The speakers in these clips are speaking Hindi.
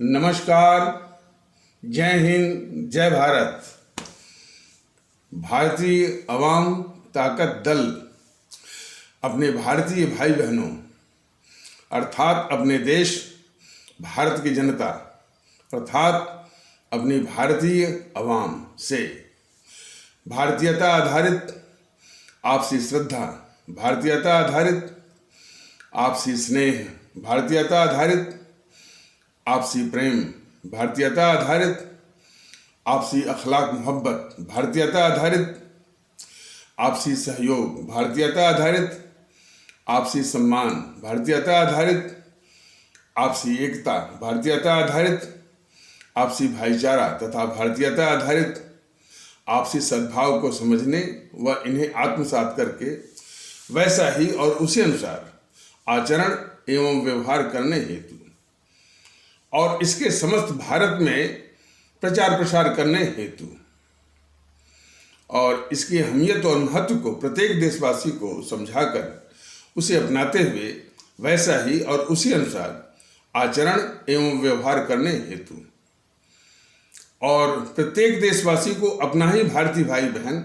नमस्कार, जय हिंद, जय भारत। भारतीय अवाम ताकत दल अपने भारतीय भाई बहनों अर्थात अपने देश भारत की जनता अर्थात अपनी भारतीय अवाम से भारतीयता आधारित आपसी श्रद्धा, भारतीयता आधारित आपसी स्नेह, भारतीयता आधारित आपसी प्रेम, भारतीयता आधारित आपसी अखलाक मोहब्बत, भारतीयता आधारित आपसी सहयोग, भारतीयता आधारित आपसी सम्मान, भारतीयता आधारित आपसी एकता, भारतीयता आधारित आपसी भाईचारा तथा भारतीयता आधारित आपसी सद्भाव को समझने व इन्हें आत्मसात करके वैसा ही और उसी अनुसार आचरण एवं व्यवहार करने हेतु और इसके समस्त भारत में प्रचार प्रसार करने हेतु और इसकी अहमियत और महत्व को प्रत्येक देशवासी को समझाकर उसे अपनाते हुए वैसा ही और उसी अनुसार आचरण एवं व्यवहार करने हेतु और प्रत्येक देशवासी को अपना ही भारतीय भाई बहन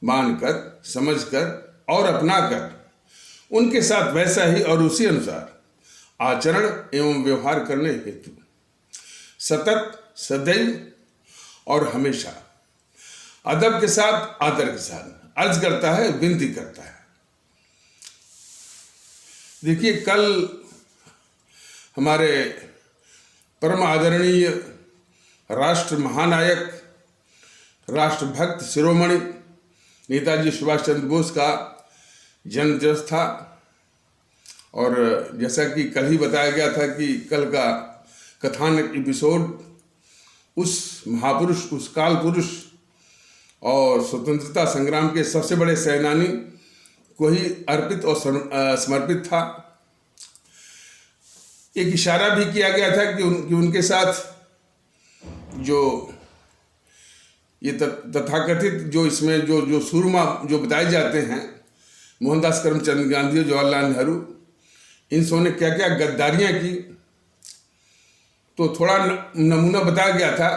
मानकर, समझकर और अपनाकर उनके साथ वैसा ही और उसी अनुसार आचरण एवं व्यवहार करने हेतु सतत, सदैव और हमेशा अदब के साथ, आदर के साथ अर्ज करता है, विनती करता है। देखिए, कल हमारे परम आदरणीय राष्ट्र महानायक, राष्ट्रभक्त शिरोमणि नेताजी सुभाष चंद्र बोस का जन्म दिवस था और जैसा कि कल ही बताया गया था कि कल का कथानक एपिसोड उस महापुरुष, उस काल पुरुष और स्वतंत्रता संग्राम के सबसे बड़े सेनानी को ही अर्पित और समर्पित था। एक इशारा भी किया गया था कि उनके साथ जो ये तथाकथित जो इसमें जो सूरमा जो बताए जाते हैं, मोहनदास करमचंद गांधी और जवाहरलाल नेहरू, इन सौ ने क्या क्या गद्दारियां की, तो थोड़ा नमूना बताया गया था।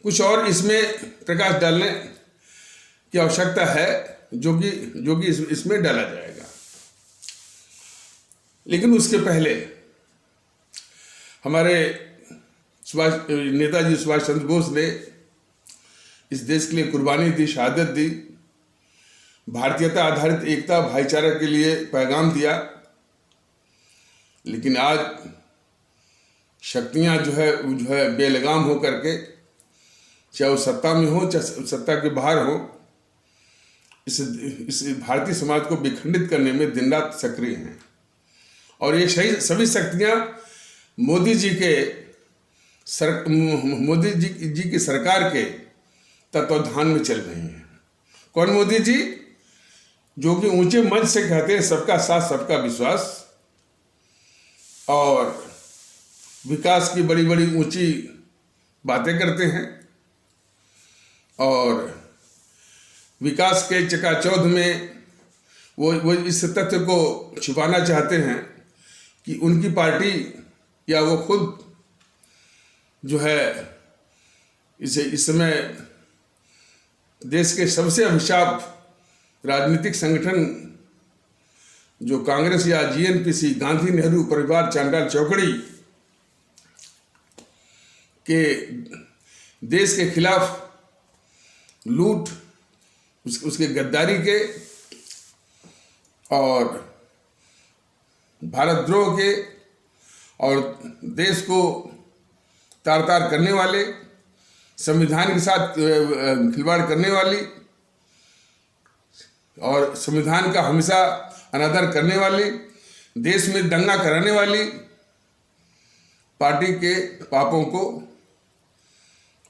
कुछ और इसमें प्रकाश डालने की आवश्यकता है जो कि इसमें डाला जाएगा। लेकिन उसके पहले हमारे नेताजी सुभाष चंद्र बोस ने इस देश के लिए कुर्बानी दी, शहादत दी, भारतीयता आधारित एकता, भाईचारा के लिए पैगाम दिया। लेकिन आज शक्तियां जो है बेलगाम हो करके, चाहे वो सत्ता में हो चाहे सत्ता के बाहर हो, इस भारतीय समाज को विखंडित करने में दिन रात सक्रिय हैं। और ये सभी शक्तियां मोदी जी की सरकार के तत्वाधान में चल रही हैं। कौन मोदी जी? जो कि ऊंचे मंच से कहते हैं सबका साथ, सबका विश्वास और विकास की बड़ी बड़ी ऊंची बातें करते हैं और विकास के चकाचौंध में वो इस तथ्य को छुपाना चाहते हैं कि उनकी पार्टी या वो खुद जो है इस समय देश के सबसे अभिशाप राजनीतिक संगठन जो कांग्रेस या जीएनपीसी, गांधी नेहरू परिवार चांडाल चौकड़ी के देश के खिलाफ लूट, उसके गद्दारी के और भारतद्रोह के और देश को तार तार करने वाले, संविधान के साथ खिलवाड़ करने वाली और संविधान का हमेशा अनादर करने वाली, देश में दंगा कराने वाली पार्टी के पापों को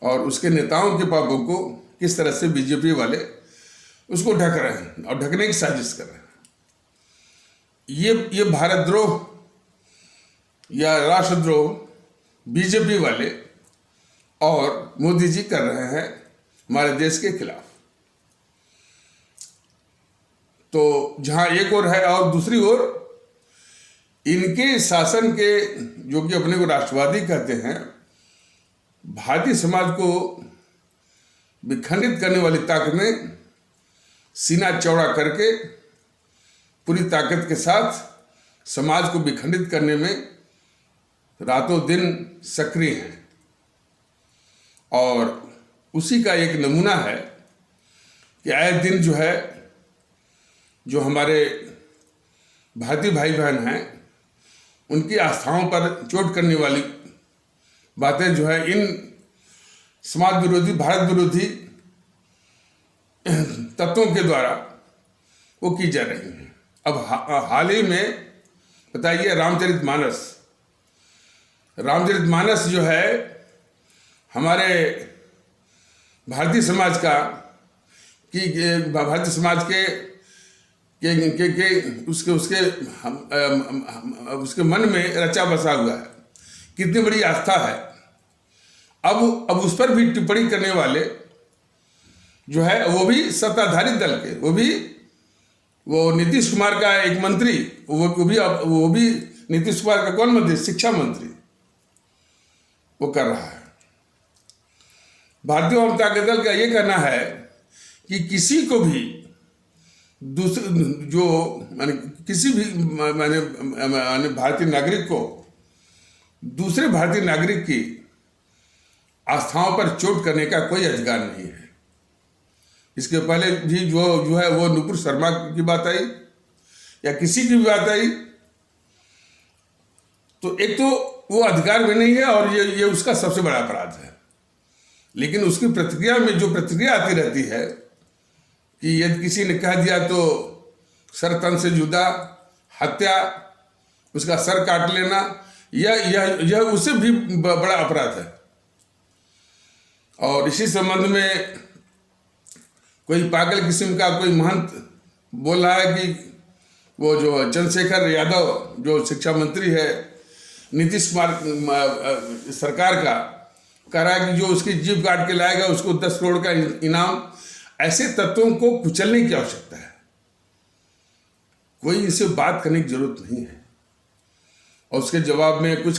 और उसके नेताओं के पापों को किस तरह से बीजेपी वाले उसको ढक रहे हैं और ढकने की साजिश कर रहे हैं। ये भारतद्रोह या राष्ट्रद्रोह बीजेपी वाले और मोदी जी कर रहे हैं हमारे देश के खिलाफ। तो जहां एक ओर है और दूसरी ओर इनके शासन के, जो कि अपने को राष्ट्रवादी कहते हैं, भारतीय समाज को विखंडित करने वाली ताकत ने सीना चौड़ा करके पूरी ताकत के साथ समाज को विखंडित करने में रातों दिन सक्रिय हैं। और उसी का एक नमूना है कि आए दिन जो है, जो हमारे भारतीय भाई बहन हैं, उनकी आस्थाओं पर चोट करने वाली बातें जो है इन समाज विरोधी, भारत विरोधी तत्वों के द्वारा वो की जा रही हैं। अब हाल ही में बताइए, रामचरितमानस जो है हमारे भारतीय समाज का, कि भारतीय समाज के उसके मन में रचा बसा हुआ है, कितनी बड़ी आस्था है। अब उस पर भी टिप्पणी करने वाले जो है, वो भी सत्ताधारी दल के, वो नीतीश कुमार का एक मंत्री, वो भी नीतीश कुमार का कौन मंत्री, शिक्षा मंत्री, वो कर रहा है। भारतीय जनता दल का ये कहना है कि किसी को भी किसी भी भारतीय नागरिक को दूसरे भारतीय नागरिक की आस्थाओं पर चोट करने का कोई अधिकार नहीं है। इसके पहले भी जो है वो नुपुर शर्मा की बात आई या किसी की भी बात आई, तो एक तो वो अधिकार में नहीं है और ये उसका सबसे बड़ा अपराध है। लेकिन उसकी प्रतिक्रिया में जो प्रतिक्रिया आती रहती है कि यदि किसी ने कह दिया तो सर तन से जुदा, हत्या, उसका सर काट लेना, यह उससे भी बड़ा अपराध है। और इसी संबंध में कोई पागल किस्म का कोई महंत बोल रहा है कि वो जो चंद्रशेखर यादव जो शिक्षा मंत्री है नीतीश कुमार सरकार का, कह रहा है कि जो उसकी जीभ काट के लाएगा उसको 10 करोड़ का इनाम। ऐसे तत्वों को कुचलने की आवश्यकता है, कोई इनसे बात करने की जरूरत नहीं है। और उसके जवाब में कुछ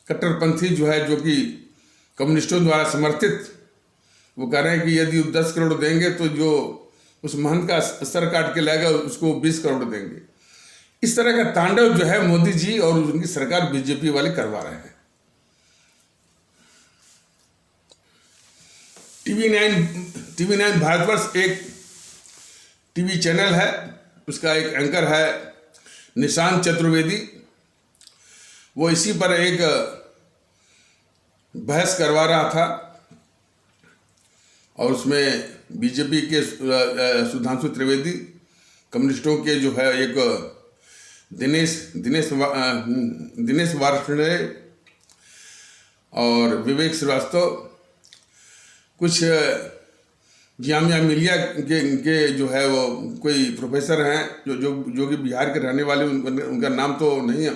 कट्टरपंथी जो है, जो कि कम्युनिस्टों द्वारा समर्थित, वो कह रहे हैं कि यदि 10 करोड़ देंगे तो जो उस महंत का सर काट के लाएगा उसको 20 करोड़ देंगे। इस तरह का तांडव जो है मोदी जी और उनकी सरकार बीजेपी वाले करवा रहे हैं। TV9 भारतवर्ष एक टीवी चैनल है, उसका एक एंकर है निशांत चतुर्वेदी। वो इसी पर एक बहस करवा रहा था और उसमें बीजेपी के सुधांशु त्रिवेदी, कम्युनिस्टों के जो है एक दिनेश वार्ष्णेय और विवेक श्रीवास्तव, कुछ जामिया मिलिया के जो है वो कोई प्रोफेसर हैं जो कि बिहार के रहने वाले, उनका नाम तो नहीं है,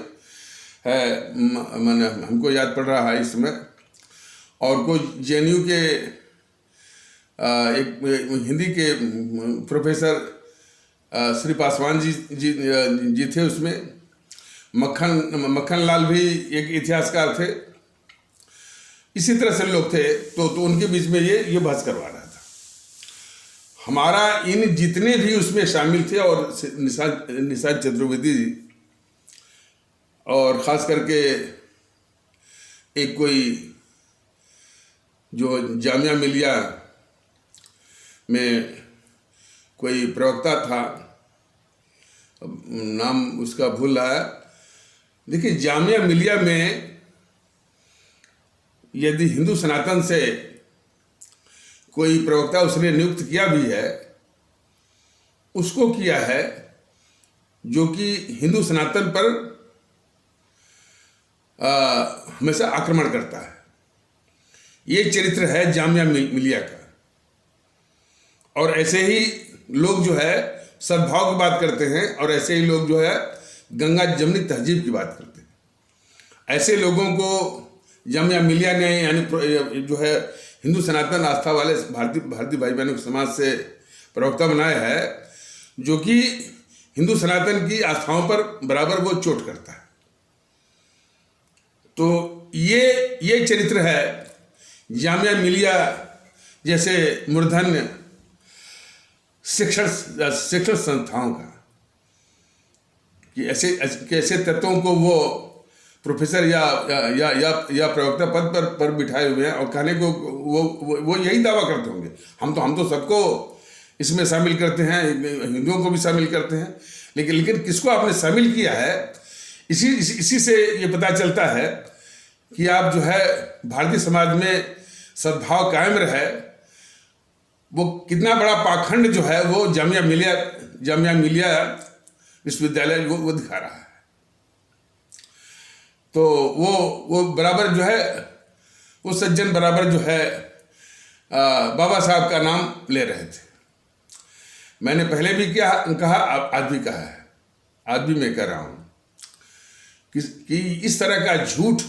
मैंने हमको याद पड़ रहा है इस समय। और कोई JNU के एक हिंदी के प्रोफेसर श्री पासवान जी थे, उसमें मक्खन लाल भी एक इतिहासकार थे। इसी तरह से लोग थे, तो उनके बीच में ये बहस करवा रहा था। हमारा इन जितने भी उसमें शामिल थे, और निशांत चतुर्वेदी और ख़ास करके एक कोई जो जामिया मिलिया में कोई प्रवक्ता था, नाम उसका भूल रहा है। देखिए, जामिया मिलिया में यदि हिंदू सनातन से कोई प्रवक्ता उसने नियुक्त किया भी है, उसको किया है जो कि हिंदू सनातन पर हमेशा आक्रमण करता है। ये चरित्र है जामिया मिलिया का। और ऐसे ही लोग जो है सद्भाव की बात करते हैं, और ऐसे ही लोग जो है गंगा जमनी तहजीब की बात करते हैं। ऐसे लोगों को जामिया मिलिया ने, यानी जो है हिंदू सनातन आस्था वाले भारतीय भाई बहनों के समाज से प्रवक्ता बनाया है, जो कि हिंदू सनातन की आस्थाओं पर बराबर वो चोट करता है। तो ये चरित्र है जामिया मिलिया जैसे मूर्धन्य शिक्षण संस्थाओं का, कि ऐसे तत्वों को वो प्रोफेसर या प्रवक्ता पद पर बिठाए हुए हैं, और कहने को वो यही दावा करते होंगे हम तो सबको इसमें शामिल करते हैं, हिंदुओं को भी शामिल करते हैं, लेकिन किसको आपने शामिल किया है, इसी से ये पता चलता है कि आप जो है भारतीय समाज में सद्भाव कायम रहे। वो कितना बड़ा पाखंड जो है वो जामिया मिलिया विश्वविद्यालय वो दिखा रहा है। तो वो बराबर जो है, वो सज्जन बराबर जो है बाबा साहब का नाम ले रहे थे। मैंने पहले भी कहा, आज भी कहा है, आज भी मैं कह रहा हूं कि इस तरह का झूठ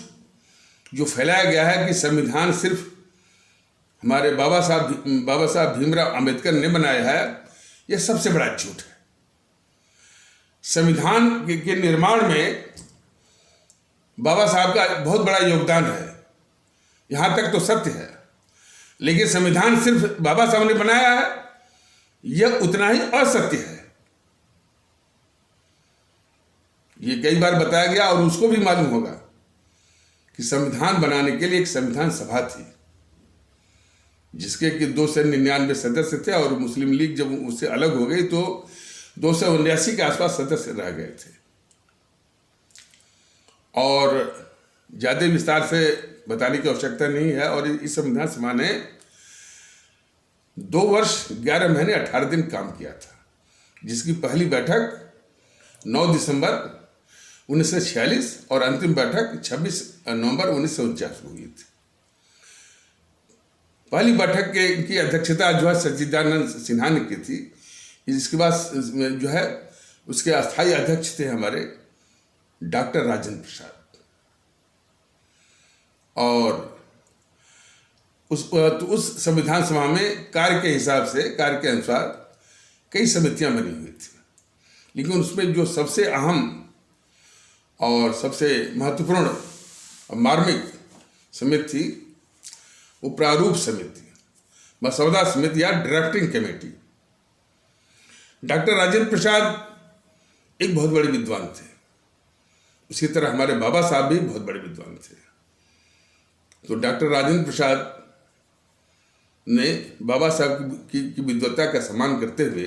जो फैलाया गया है कि संविधान सिर्फ हमारे बाबा साहब भीमराव अंबेडकर ने बनाया है, यह सबसे बड़ा झूठ है। संविधान के निर्माण में बाबा साहब का बहुत बड़ा योगदान है, यहां तक तो सत्य है, लेकिन संविधान सिर्फ बाबा साहब ने बनाया है, यह उतना ही असत्य है। ये कई बार बताया गया और उसको भी मालूम होगा कि संविधान बनाने के लिए एक संविधान सभा थी, जिसके कि 299 सदस्य थे, और मुस्लिम लीग जब उससे अलग हो गई तो 279 के आसपास सदस्य रह गए थे। और ज्यादा विस्तार से बताने की आवश्यकता नहीं है। और इस संविधान सभा ने 2 वर्ष 11 महीने 18 दिन काम किया था, जिसकी पहली बैठक 9 दिसंबर 1946 और अंतिम बैठक 26 नवंबर 1949 हुई थी। पहली बैठक की अध्यक्षता जो है सच्चिदानंद सिन्हा ने की थी। इसके बाद जो है उसके अस्थायी अध्यक्ष थे हमारे डॉक्टर राजेंद्र प्रसाद। और उस संविधान सभा में कार्य के अनुसार कई समितियां बनी हुई थी, लेकिन उसमें जो सबसे अहम और सबसे महत्वपूर्ण और मार्मिक समिति थी वो प्रारूप समिति, मसौदा समिति या drafting committee. Doctor Rajendra Prasad एक बहुत बड़े विद्वान थे, उसी तरह हमारे बाबा साहब भी बहुत बड़े विद्वान थे। तो डॉक्टर राजेंद्र प्रसाद ने बाबा साहब की विद्वता का सम्मान करते हुए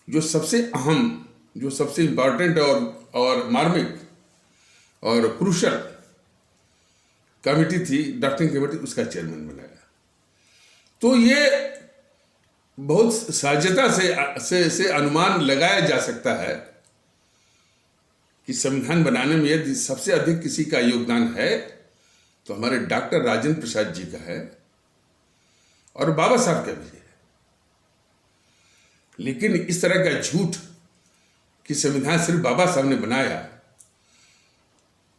जो सबसे अहम, जो सबसे इम्पोर्टेंट और मार्मिक और क्रूशल कमेटी थी, ड्राफ्टिंग कमेटी, उसका चेयरमैन बनाया। तो ये बहुत सहजता से अनुमान लगाया जा सकता है कि संविधान बनाने में यदि सबसे अधिक किसी का योगदान है तो हमारे डॉक्टर राजेंद्र प्रसाद जी का है और बाबा साहब का भी है। लेकिन इस तरह का झूठ कि संविधान सिर्फ बाबा साहब ने बनाया,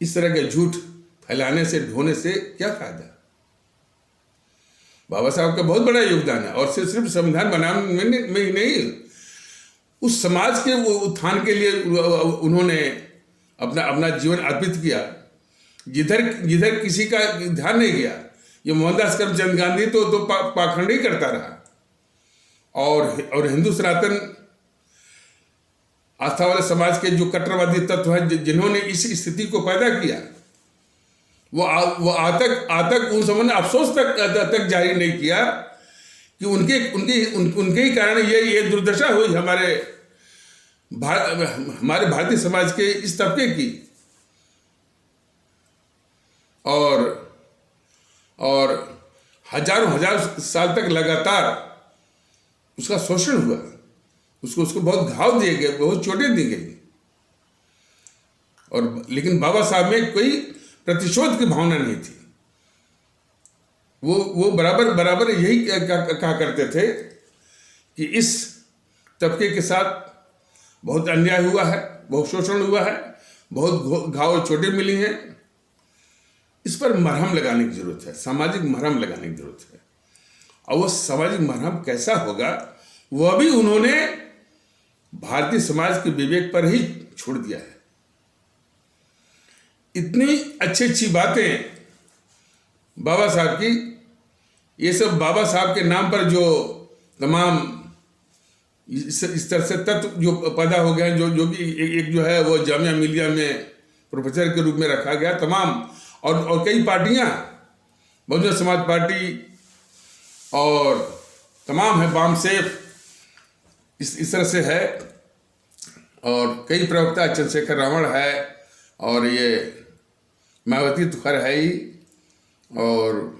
इस तरह का झूठ फैलाने से, ढोने से क्या फायदा। बाबा साहब का बहुत बड़ा योगदान है, और सिर्फ संविधान बनाने में ही नहीं, उस समाज के वो उत्थान के लिए उन्होंने अपना जीवन अर्पित किया, जिधर किसी का ध्यान नहीं गया। ये मोहनदास करमचंद गांधी तो पाखंड ही करता रहा, और हिंदू सनातन आस्था वाले समाज के जो कट्टरवादी तत्व हैं, जिन्होंने इस स्थिति को पैदा किया, वो आज तक उन समूह ने अफसोस तक जाहिर नहीं किया कि उनके ही कारण ये दुर्दशा हुई हमारे भारतीय समाज के इस तबके की। और हजार साल तक लगातार उसका शोषण हुआ, उसको बहुत घाव दिए गए, बहुत चोटें दी गई, लेकिन बाबा साहब में कोई प्रतिशोध की भावना नहीं थी। वो बराबर यही कहा करते थे कि इस तबके के साथ बहुत अन्याय हुआ है, बहुत शोषण हुआ है, बहुत घाव और चोटें मिली हैं, इस पर मरहम लगाने की जरूरत है, सामाजिक मरहम लगाने की जरूरत है। और वो सामाजिक मरहम कैसा होगा, वह भी उन्होंने भारतीय समाज के विवेक पर ही छोड़ दिया है। इतनी अच्छी अच्छी बातें बाबा साहब की, ये सब बाबा साहब के नाम पर जो तमाम इस तरह से तत्व जो पैदा हो गए, जो कि एक जो है वो जामिया मिलिया में प्रोफेसर के रूप में रखा गया, तमाम और कई पार्टियां, बहुजन समाज पार्टी और तमाम है, बाम सेफ, इस तरह से है, और कई प्रवक्ता, चंद्रशेखर रावण है, और ये मायावती तो खैर है ही, और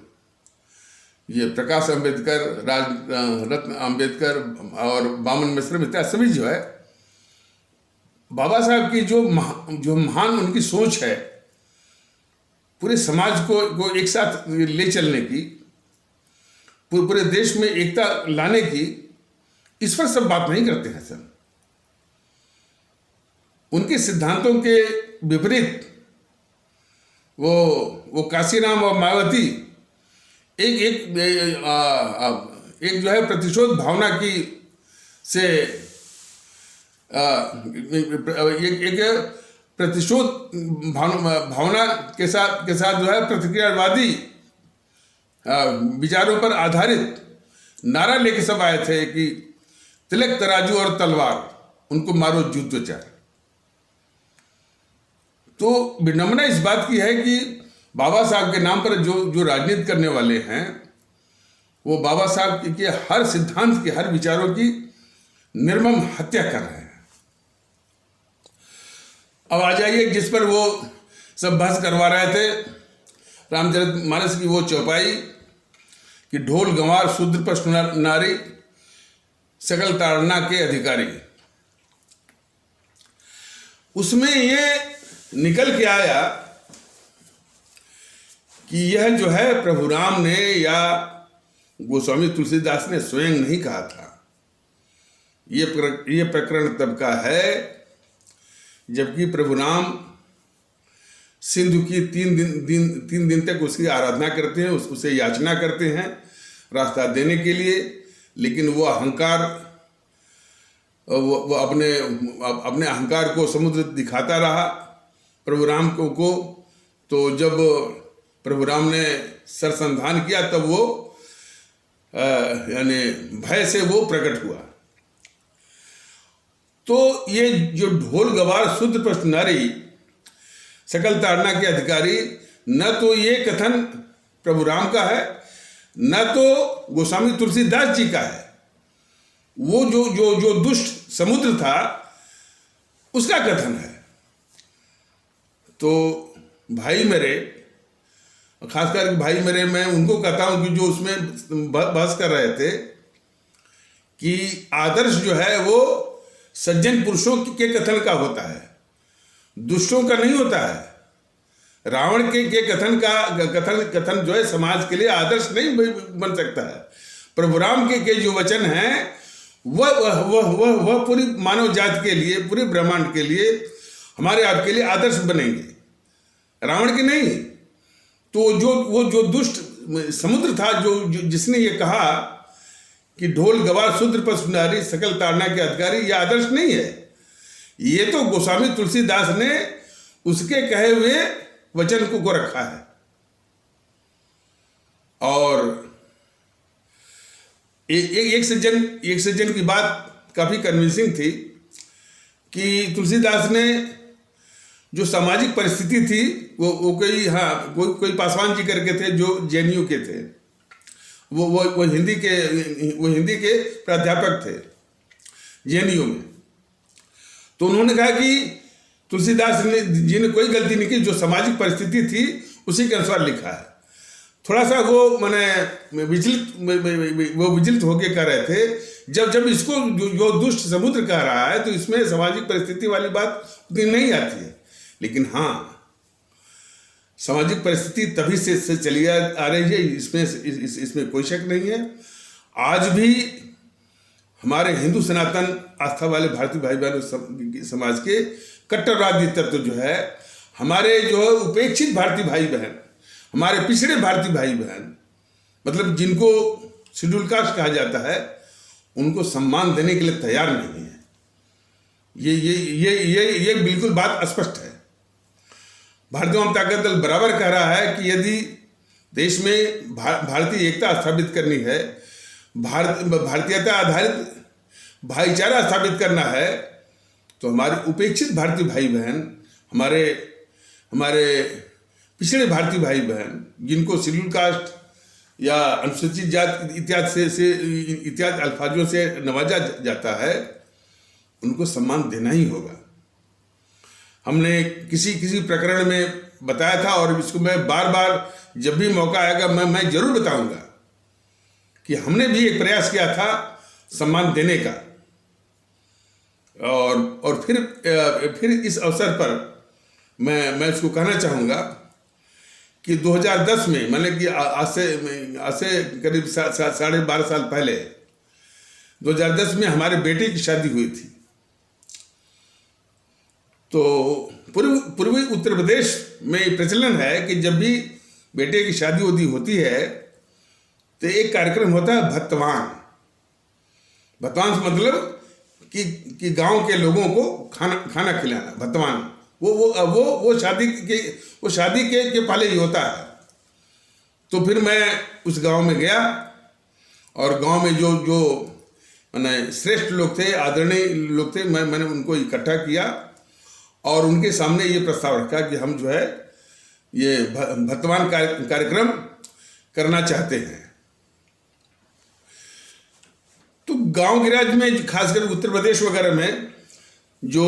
ये प्रकाश अंबेडकर, रत्न अंबेडकर और बामन मिश्र इत्यादि सभी जो है, बाबा साहब की जो महान उनकी सोच है, पूरे समाज को एक साथ ले चलने की, पूरे देश में एकता लाने की, इस पर सब बात नहीं करते हैं सर। उनके सिद्धांतों के विपरीत वो काशीराम और मायावती एक जो है प्रतिशोध भावना की से एक प्रतिशोध भावना के साथ जो है प्रतिक्रियावादी विचारों पर आधारित नारा लेके सब आए थे कि तिलक, तराजू और तलवार, उनको मारो जूतो चार। तो विडंबना इस बात की है कि बाबा साहब के नाम पर जो राजनीति करने वाले हैं, वो बाबा साहब के हर सिद्धांत की, हर विचारों की निर्मम हत्या कर रहे हैं। अब आ जाइए जिस पर वो सब बहस करवा रहे थे, रामचरितमानस की वो चौपाई कि ढोल गंवार शूद्र पशु नारी सकल ताड़ना के अधिकारी, उसमें ये निकल के आया कि यह जो है प्रभु राम ने या गोस्वामी तुलसीदास ने स्वयं नहीं कहा था। ये प्रकरण तब का है जबकि प्रभु राम सिंधु की तीन दिन तक उसकी आराधना करते हैं, उसे याचना करते हैं रास्ता देने के लिए, लेकिन वो अहंकार, वो अपने अहंकार को समुद्र दिखाता रहा प्रभु राम को। तो जब प्रभु राम ने सरसंधान किया तब वो यानी भय से वो प्रकट हुआ। तो ये जो ढोल गवार शूद्र पशु नारी सकल ताड़ना के अधिकारी, न तो ये कथन प्रभु राम का है, न तो गोस्वामी तुलसीदास जी का है। वो जो दुष्ट समुद्र था उसका कथन है। तो भाई मेरे, खासकर भाई मेरे, मैं उनको कहता हूं कि जो उसमें बहस कर रहे थे कि आदर्श जो है वो सज्जन पुरुषों के कथन का होता है, दुष्टों का नहीं होता है। रावण के कथन जो है समाज के लिए आदर्श नहीं बन सकता है। प्रभु राम के जो वचन हैं वह पूरी मानव जाति के लिए, पूरे ब्रह्मांड के लिए, हमारे आपके लिए आदर्श बनेंगे, रावण के नहीं। तो जो दुष्ट समुद्र था, जिसने ये कहा कि ढोल गवार शूद्र पशु नारी सकल ताड़ना के अधिकारी, ये आदर्श नहीं है। ये तो गोस्वामी तुलसीदास ने उसके कहे हुए वचन को रखा है। और एक सज्जन की बात काफी कन्विंसिंग थी कि तुलसीदास ने जो सामाजिक परिस्थिति थी वो कोई पासवान जी करके थे जो जेएनयू के थे, वो हिंदी के प्राध्यापक थे जेएनयू में। तो उन्होंने कहा कि तुलसीदास जी ने कोई गलती नहीं की, जो सामाजिक परिस्थिति थी उसी के अनुसार लिखा है। थोड़ा सा वो विचलित होके कह रहे थे। जब इसको जो दुष्ट समुद्र कह रहा है तो इसमें सामाजिक परिस्थिति वाली बात उतनी नहीं आती है। लेकिन हाँ, सामाजिक परिस्थिति तभी से चली आ रही है, इसमें कोई शक नहीं है। आज भी हमारे हिंदू सनातन आस्था वाले भारतीय भाई बहन समाज के कट्टरवादी तत्व जो है, हमारे जो है उपेक्षित भारतीय भाई बहन, हमारे पिछड़े भारतीय भाई बहन, मतलब जिनको शेड्यूल कास्ट कहा जाता है, उनको सम्मान देने के लिए तैयार नहीं है। ये बिल्कुल बात स्पष्ट है। भारतीय जनता दल बराबर कह रहा है कि यदि देश में भारतीय एकता स्थापित करनी है, भारतीयता आधारित भाईचारा स्थापित करना है, तो हमारे उपेक्षित भारतीय भाई बहन, हमारे पिछड़े भारतीय भाई बहन, जिनको शेड्यूल कास्ट या अनुसूचित जात इत्यादि अल्फाजों से नवाजा जाता है, उनको सम्मान देना ही होगा। हमने किसी प्रकरण में बताया था और इसको मैं बार बार जब भी मौका आएगा मैं जरूर बताऊंगा कि हमने भी एक प्रयास किया था सम्मान देने का। और फिर इस अवसर पर मैं इसको कहना चाहूँगा कि 2010 में, मैंने कि आज से करीब 12.5 साल पहले 2010 में हमारे बेटे की शादी हुई थी। तो पूर्वी उत्तर प्रदेश में प्रचलन है कि जब भी बेटे की शादी होती है तो एक कार्यक्रम होता है भतवान। भतवान से मतलब कि गांव के लोगों को खाना खिलाना, भतवान। वो शादी के पहले ही होता है। तो फिर मैं उस गांव में गया और गांव में जो मैंने श्रेष्ठ लोग थे, आदरणीय लोग थे, मैंने उनको इकट्ठा किया और उनके सामने ये प्रस्ताव रखा कि हम जो है ये भतवान कार्यक्रम करना चाहते हैं। तो गांव गिराज में, खासकर उत्तर प्रदेश वगैरह में, जो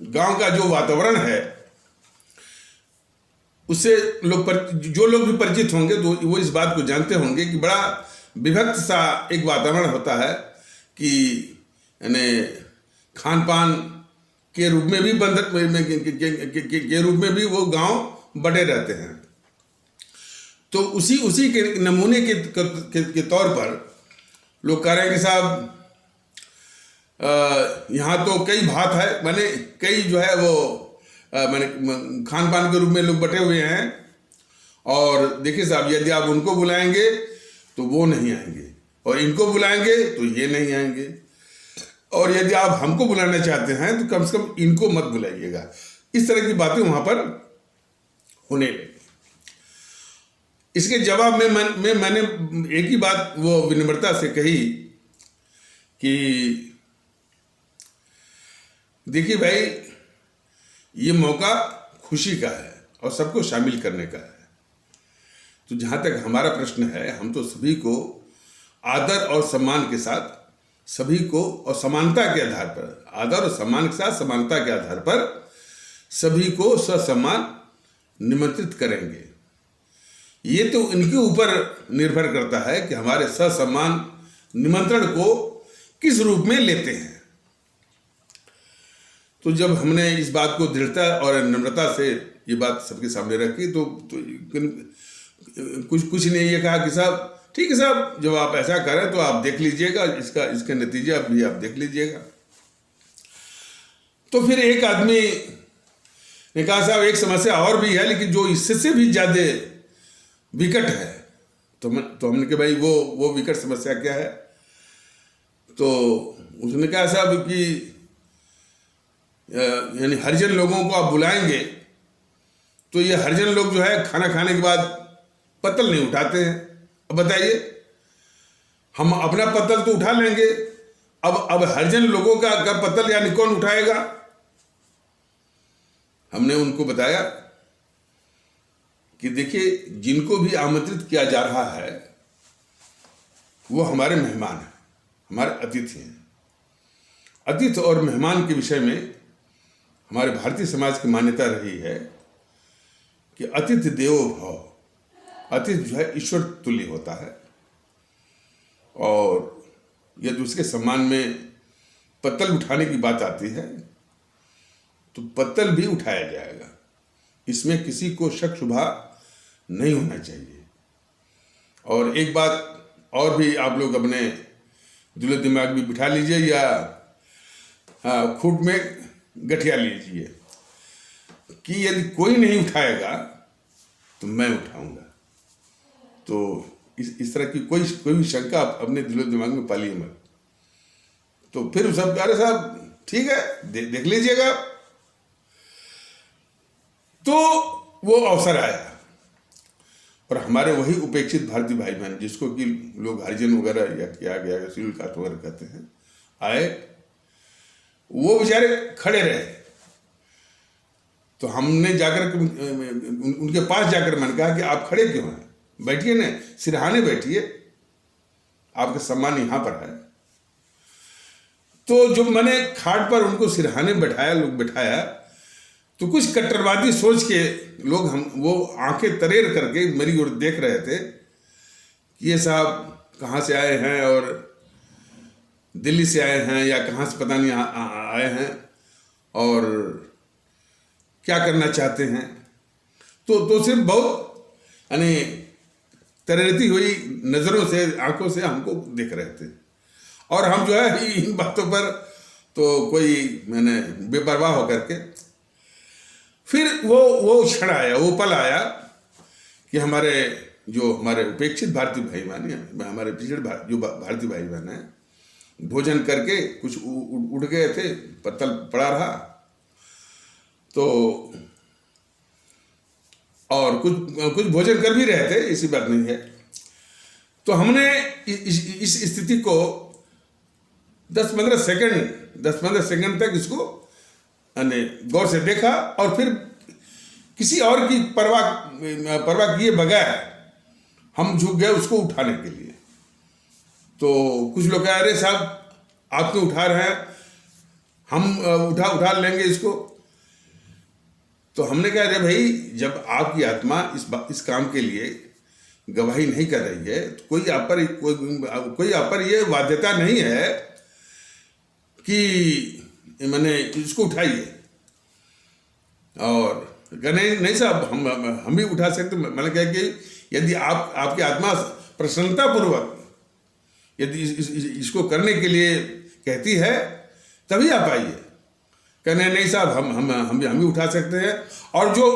गांव का जो वातावरण है उससे जो लोग भी परिचित होंगे तो वो इस बात को जानते होंगे कि बड़ा विभक्त सा एक वातावरण होता है कि यानी खान पान के रूप में भी के रूप में भी वो गांव बटे रहते हैं। तो उसी के नमूने के तौर पर लोग कह रहे हैं कि साहब यहाँ तो कई भात है, माने कई जो है वो माने खान पान के रूप में लोग बटे हुए हैं। और देखिए साहब, यदि आप उनको बुलाएंगे तो वो नहीं आएंगे, और इनको बुलाएंगे तो ये नहीं आएंगे, और यदि आप हमको बुलाना चाहते हैं तो कम से कम इनको मत बुलाइएगा। इस तरह की बातें वहां पर होने लगी। इसके जवाब में मैंने एक ही बात वो विनम्रता से कही कि देखिए भाई, ये मौका खुशी का है और सबको शामिल करने का है। तो जहां तक हमारा प्रश्न है, हम तो सभी को आदर और सम्मान के साथ, सभी को और समानता के आधार पर, आदर और सम्मान के साथ समानता के आधार पर सभी को ससम्मान निमंत्रित करेंगे। ये तो इनके ऊपर निर्भर करता है कि हमारे ससम्मान निमंत्रण को किस रूप में लेते हैं। तो जब हमने इस बात को दृढ़ता और नम्रता से ये बात सबके सामने रखी तो कुछ ने ये कहा कि साहब ठीक है साहब, जब आप ऐसा करें तो आप देख लीजिएगा, इसका नतीजा भी आप देख लीजिएगा। तो फिर एक आदमी ने कहा साहब एक समस्या और भी है, लेकिन जो इससे भी ज्यादा विकट है। तो हमने कहा भाई वो विकट समस्या क्या है? तो उसने कहा साहब कि यानी हरिजन लोगों को आप बुलाएंगे तो ये हरिजन लोग जो है खाना खाने के बाद पत्तल नहीं उठाते हैं। अब बताइए, हम अपना पत्तल तो उठा लेंगे, अब हरिजन लोगों का पत्तल यानी कौन उठाएगा? हमने उनको बताया कि देखिए, जिनको भी आमंत्रित किया जा रहा है वो हमारे मेहमान हैं, हमारे अतिथि हैं। अतिथि और मेहमान के विषय में हमारे भारतीय समाज की मान्यता रही है कि अतिथि देवो भव। अतिथि जो है ईश्वर तुल्य होता है, और यदि उसके सम्मान में पत्तल उठाने की बात आती है तो पत्तल भी उठाया जाएगा। इसमें किसी को शक शुबा नहीं होना चाहिए। और एक बात और भी आप लोग अपने दिलो दिमाग में बिठा लीजिए या खूट में गठिया लीजिए कि यदि कोई नहीं उठाएगा तो मैं उठाऊंगा। तो इस तरह की कोई भी शंका अपने दिलो दिमाग में पालिए मत। तो फिर सब अरे साहब ठीक है, देख लीजिएगा। तो वो अवसर आया और हमारे वही उपेक्षित भारतीय भाई बहन, जिसको कि लोग हरिजन वगैरह या क्या गया शेड्यूल कास्ट वगैरह कहते हैं, आए, वो बेचारे खड़े रहे। तो हमने जाकर उनके पास जाकर मैंने कहा कि आप खड़े क्यों हैं, बैठिए ना, सिरहाने बैठिए, आपका सम्मान यहाँ पर है। तो जब मैंने खाट पर उनको सिरहाने बैठाया तो कुछ कट्टरवादी सोच के लोग वो आंखें तरेर करके मेरी ओर देख रहे थे कि ये साहब कहाँ से आए हैं, और दिल्ली से आए हैं या कहाँ से पता नहीं आए हैं, और क्या करना चाहते हैं। तो सिर्फ बहुत यानी तरेरती हुई नज़रों से, आंखों से हमको देख रहे थे। और हम जो है इन बातों पर तो कोई मैंने बेपरवाह होकर के, फिर वो क्षण आया, वो पल आया कि हमारे उपेक्षित भारतीय भाई बहन, हमारे पिछड़े जो भारतीय भाई बहन हैं, भोजन करके कुछ उठ गए थे, पत्तल पड़ा रहा, तो और कुछ भोजन कर भी रहे थे, ऐसी बात नहीं है। तो हमने इस स्थिति को 10-15 सेकंड तक इसको गौर से देखा, और फिर किसी और की परवाह किए बगैर हम झुक गए उसको उठाने के लिए। तो कुछ लोग कह रहे साहब आप क्यों उठा रहे हैं, हम उठा लेंगे इसको। तो हमने कहा अरे भाई, जब आपकी आत्मा इस काम के लिए गवाही नहीं कर रही है तो कोई आप पर ये बाध्यता नहीं है कि मैंने इसको उठाइए। और नहीं साहब, हम भी उठा सकते। मैंने कहा कि यदि आपकी आत्मा प्रसन्नतापूर्वक यदि इसको करने के लिए कहती है तभी आप आइए। कहने नहीं साहब, हम भी उठा सकते हैं। और जो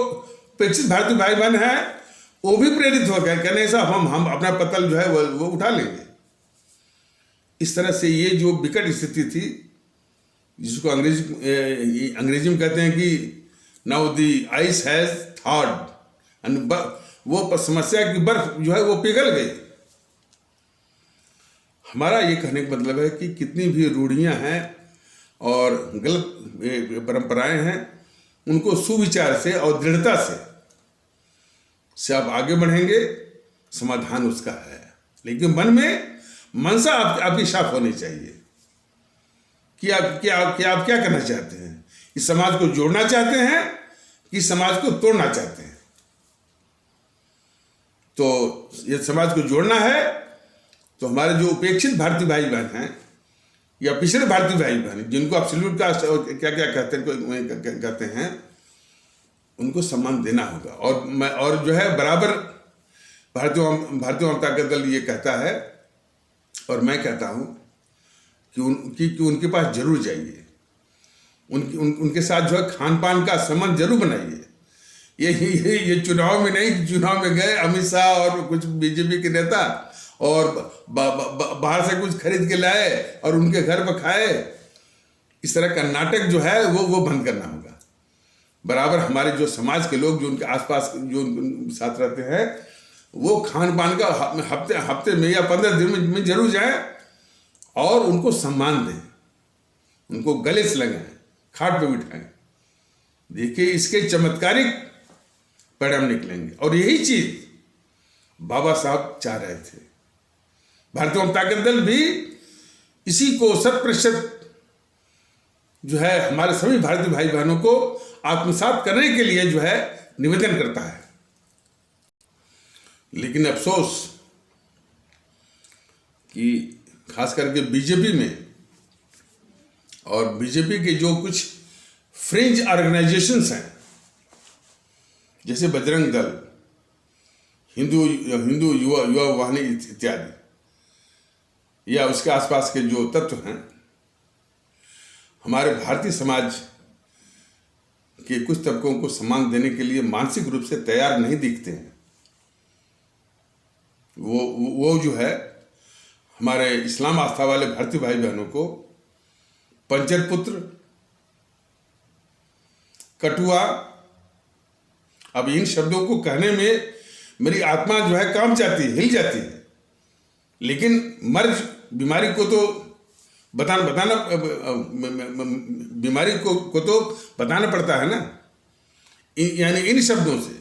प्रेक्षित भारतीय भाई बहन हैं वो भी प्रेरित हो गए, कहने साहब हम अपना पत्तल जो है वो उठा लेंगे। इस तरह से ये जो विकट स्थिति थी, जिसको अंग्रेजी में कहते हैं कि now the ice has thawed, and वो समस्या की बर्फ जो है वो पिघल गई। हमारा ये कहने का मतलब है कि कितनी भी रूढ़ियां हैं और गलत परंपराएं हैं, उनको सुविचार से और दृढ़ता से आप आगे बढ़ेंगे, समाधान उसका है। लेकिन मन में मनसा आपकी साफ होनी चाहिए कि आप क्या करना चाहते हैं। इस समाज को जोड़ना चाहते हैं कि समाज को तोड़ना चाहते हैं। तो ये समाज को जोड़ना है तो हमारे जो उपेक्षित भारतीय भाई बहन हैं या पिछड़े भारतीय भाई बहन, जिनको आप शेड्यूल कास्ट क्या कहते हैं, उनको सम्मान देना होगा। और जो है बराबर भारतीय जनता दल ये कहता है और मैं कहता हूँ कि उनके पास जरूर जाइए, उनके साथ जो है खान पान का संबंध जरूर बनाइए। ये चुनाव में नहीं, चुनाव में गए अमित शाह और कुछ बीजेपी के नेता और बाहर से कुछ खरीद के लाए और उनके घर पर खाए, इस तरह का नाटक जो है वो बंद करना होगा। बराबर हमारे जो समाज के लोग जो उनके आसपास जो उनके साथ रहते हैं, वो खान पान का हफ्ते में या 15 दिन में जरूर जाए और उनको सम्मान दें, उनको गले से लगाएं, खाट पे बिठाएं। देखिए इसके चमत्कारिक परिणाम निकलेंगे। और यही चीज बाबा साहब चाह रहे थे। भारतीय जनता दल भी इसी को 100% जो है हमारे सभी भारतीय भाई बहनों को आत्मसात करने के लिए जो है निवेदन करता है। लेकिन अफसोस कि खास करके बीजेपी में और बीजेपी के जो कुछ फ्रिंज ऑर्गेनाइजेशंस हैं, जैसे बजरंग दल, हिंदू युवा वाहिनी इत्यादि, या उसके आसपास के जो तत्व हैं, हमारे भारतीय समाज के कुछ तबकों को सम्मान देने के लिए मानसिक रूप से तैयार नहीं दिखते हैं। वो जो है हमारे इस्लाम आस्था वाले भारतीय भाई बहनों को पंचर पुत्र, कटुआ अब इन शब्दों को कहने में मेरी आत्मा जो है काम चाहती है, हिल जाती है, लेकिन मर्ज बीमारी को तो बताना बीमारी को तो बताना पड़ता है ना। यानी इन शब्दों से,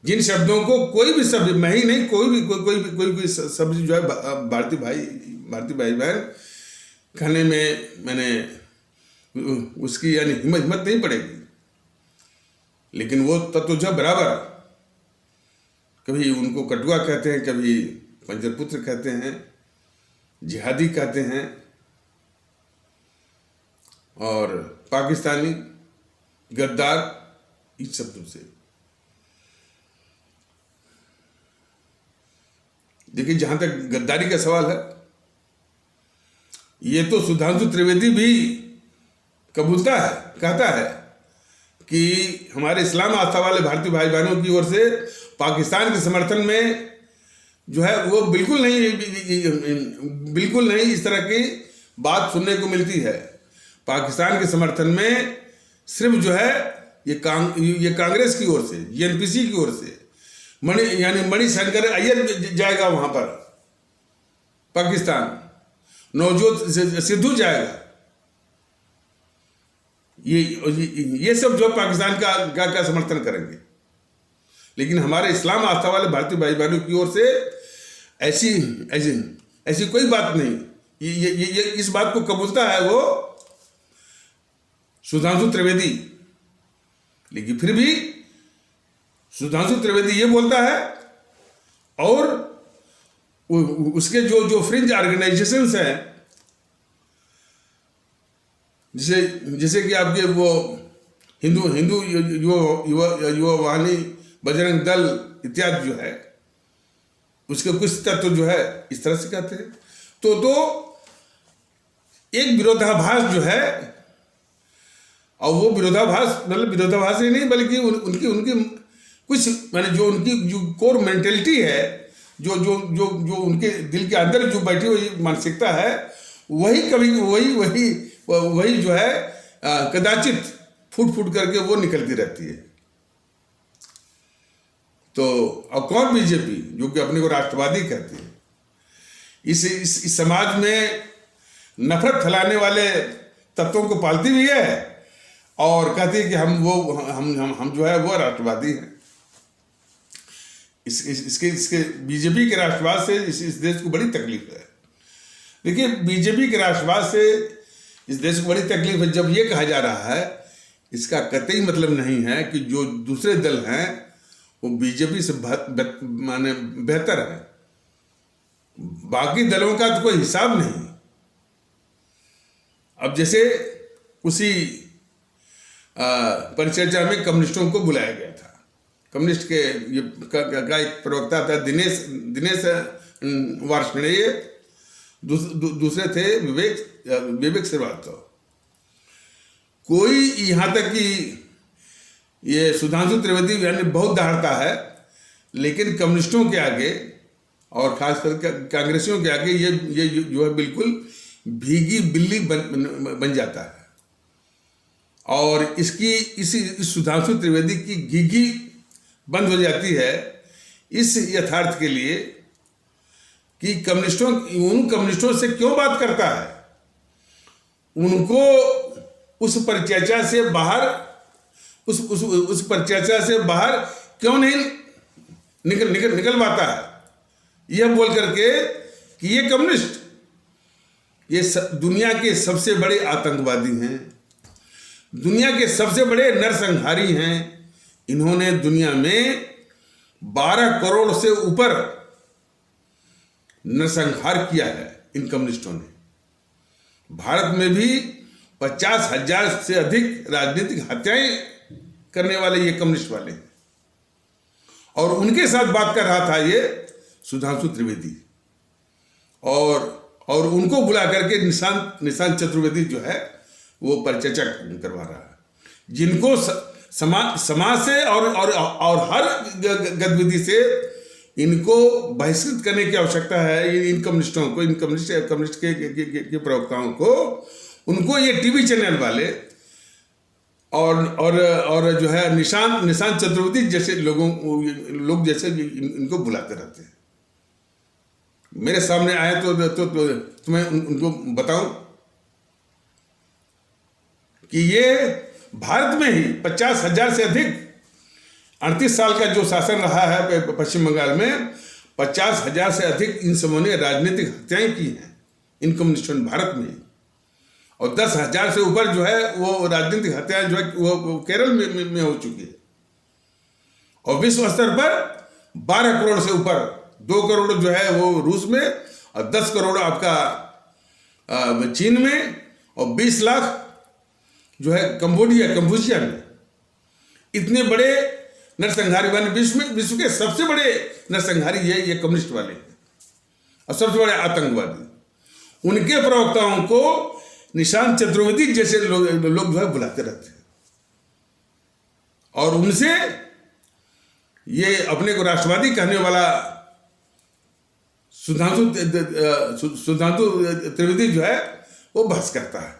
जिन शब्दों को कोई भी शब्द, मैं ही नहीं, कोई शब्द जो है भारतीय भाई बहन कहने में मैंने उसकी यानी हिम्मत नहीं पड़ेगी। लेकिन वो तत्व जब बराबर, कभी उनको कटुआ कहते हैं, कभी पंजरपुत्र कहते हैं, जिहादी कहते हैं, और पाकिस्तानी, गद्दार, इस शब्दों से। देखिए, जहां तक गद्दारी का सवाल है, ये तो सुधांशु त्रिवेदी भी कबूलता है, कहता है कि हमारे इस्लाम आस्था वाले भारतीय भाई बहनों की ओर से पाकिस्तान के समर्थन में जो है वो बिल्कुल नहीं इस तरह की बात सुनने को मिलती है। पाकिस्तान के समर्थन में सिर्फ जो है ये कांग्रेस की ओर से, एनपीसी की ओर से मणिशंकर अय्यर जाएगा वहां पर पाकिस्तान, नवजोत सिद्धू जाएगा, ये सब जो पाकिस्तान का समर्थन करेंगे। लेकिन हमारे इस्लाम आस्था वाले भारतीय भाई बहनों की ओर से ऐसी कोई बात नहीं। ये इस बात को कबूलता है वो सुधांशु त्रिवेदी। लेकिन फिर भी सुधांशु त्रिवेदी ये बोलता है, और उसके जो फ्रिंज ऑर्गेनाइजेशंस हैं, जैसे कि आपके वो हिंदू युवा वाहिनी, बजरंग दल इत्यादि जो है, उसके कुछ तत्व जो है इस तरह से कहते हैं। तो एक विरोधाभास जो है, और वो विरोधाभास मतलब विरोधाभास ही नहीं, बल्कि उनकी कुछ माने जो उनकी जो कोर मेंटेलिटी है, जो उनके दिल के अंदर जो बैठी हुई मानसिकता है, वही जो है कदाचित फूट करके वो निकलती रहती है। तो अब कौन बीजेपी, जो कि अपने को राष्ट्रवादी कहती है, इस समाज में नफरत फैलाने वाले तत्वों को पालती भी है और कहती है कि हम जो है वो राष्ट्रवादी हैं। इसके बीजेपी के राष्ट्रवाद से इस देश को बड़ी तकलीफ है। देखिए, बीजेपी के राष्ट्रवाद से इस देश को बड़ी तकलीफ है। जब ये कहा जा रहा है, इसका कतई मतलब नहीं है कि जो दूसरे दल हैं वो बीजेपी से माने बेहतर है। बाकी दलों का तो कोई हिसाब नहीं। अब जैसे उसी परिचर्चा में कम्युनिस्टों को बुलाया गया था। कम्युनिस्ट के का एक प्रवक्ता था दिनेश वार्ष्णेय, दूसरे थे विवेक श्रीवास्तव। कोई यहाँ तक कि ये सुधांशु त्रिवेदी यानी बहुत दहाड़ता है, लेकिन कम्युनिस्टों के आगे और खासकर कांग्रेसियों के आगे ये जो है बिल्कुल भीगी बिल्ली बन जाता है। और इस सुधांशु त्रिवेदी की घीघी बंद हो जाती है इस यथार्थ के लिए कि उन कम्युनिस्टों से क्यों बात करता है, उनको उस परिचर्चा से बाहर उस परिचर्चा से बाहर क्यों नहीं निकलवाता है, यह बोल करके कि ये कम्युनिस्ट ये दुनिया के सबसे बड़े आतंकवादी हैं, दुनिया के सबसे बड़े नरसंहारी हैं। इन्होंने दुनिया में 12 करोड़ से ऊपर नरसंहार किया है। इन कम्युनिस्टों ने भारत में भी 50,000 से अधिक राजनीतिक हत्याएं करने वाले ये कम्युनिस्ट वाले हैं। और उनके साथ बात कर रहा था ये सुधांशु त्रिवेदी, और उनको बुला करके निशांत चतुर्वेदी जो है वो परिचर्चा करवा रहा है, जिनको समाज से और हर गतिविधि से इनको बहिष्कृत करने की आवश्यकता है। इन कम्युनिस्टों को, इन कम्युनिस्ट के प्रवक्ताओं को, उनको ये टीवी चैनल वाले और जो है निशांत चतुर्वेदी जैसे लोग जैसे इनको बुलाते रहते हैं। मेरे सामने आए तो तुम्हें उनको बताऊं कि ये भारत में ही 50,000 से अधिक 38 साल का जो शासन रहा है पश्चिम बंगाल में, 50,000 से अधिक इन समूह ने राजनीतिक हत्याएं की हैं इन कम्युनिस्टों ने भारत में, और 10,000 से ऊपर जो है वो राजनीतिक हत्याएं जो है वो केरल में हो चुकी है। और विश्व स्तर पर 12 करोड़ से ऊपर, 2 करोड़ जो है वो रूस में, और 10 करोड़ आपका चीन में, और 20 लाख जो है कंबोडिया में। इतने बड़े नरसंहारी वाले विश्व के सबसे बड़े नरसंहारी ये कम्युनिस्ट वाले हैं, और सबसे बड़े आतंकवादी। उनके प्रवक्ताओं को निशांत चतुर्वेदी जैसे लोग जो है बुलाते रहते हैं, और उनसे ये अपने को राष्ट्रवादी कहने वाला सुधांशु त्रिवेदी जो है वो बहस करता है।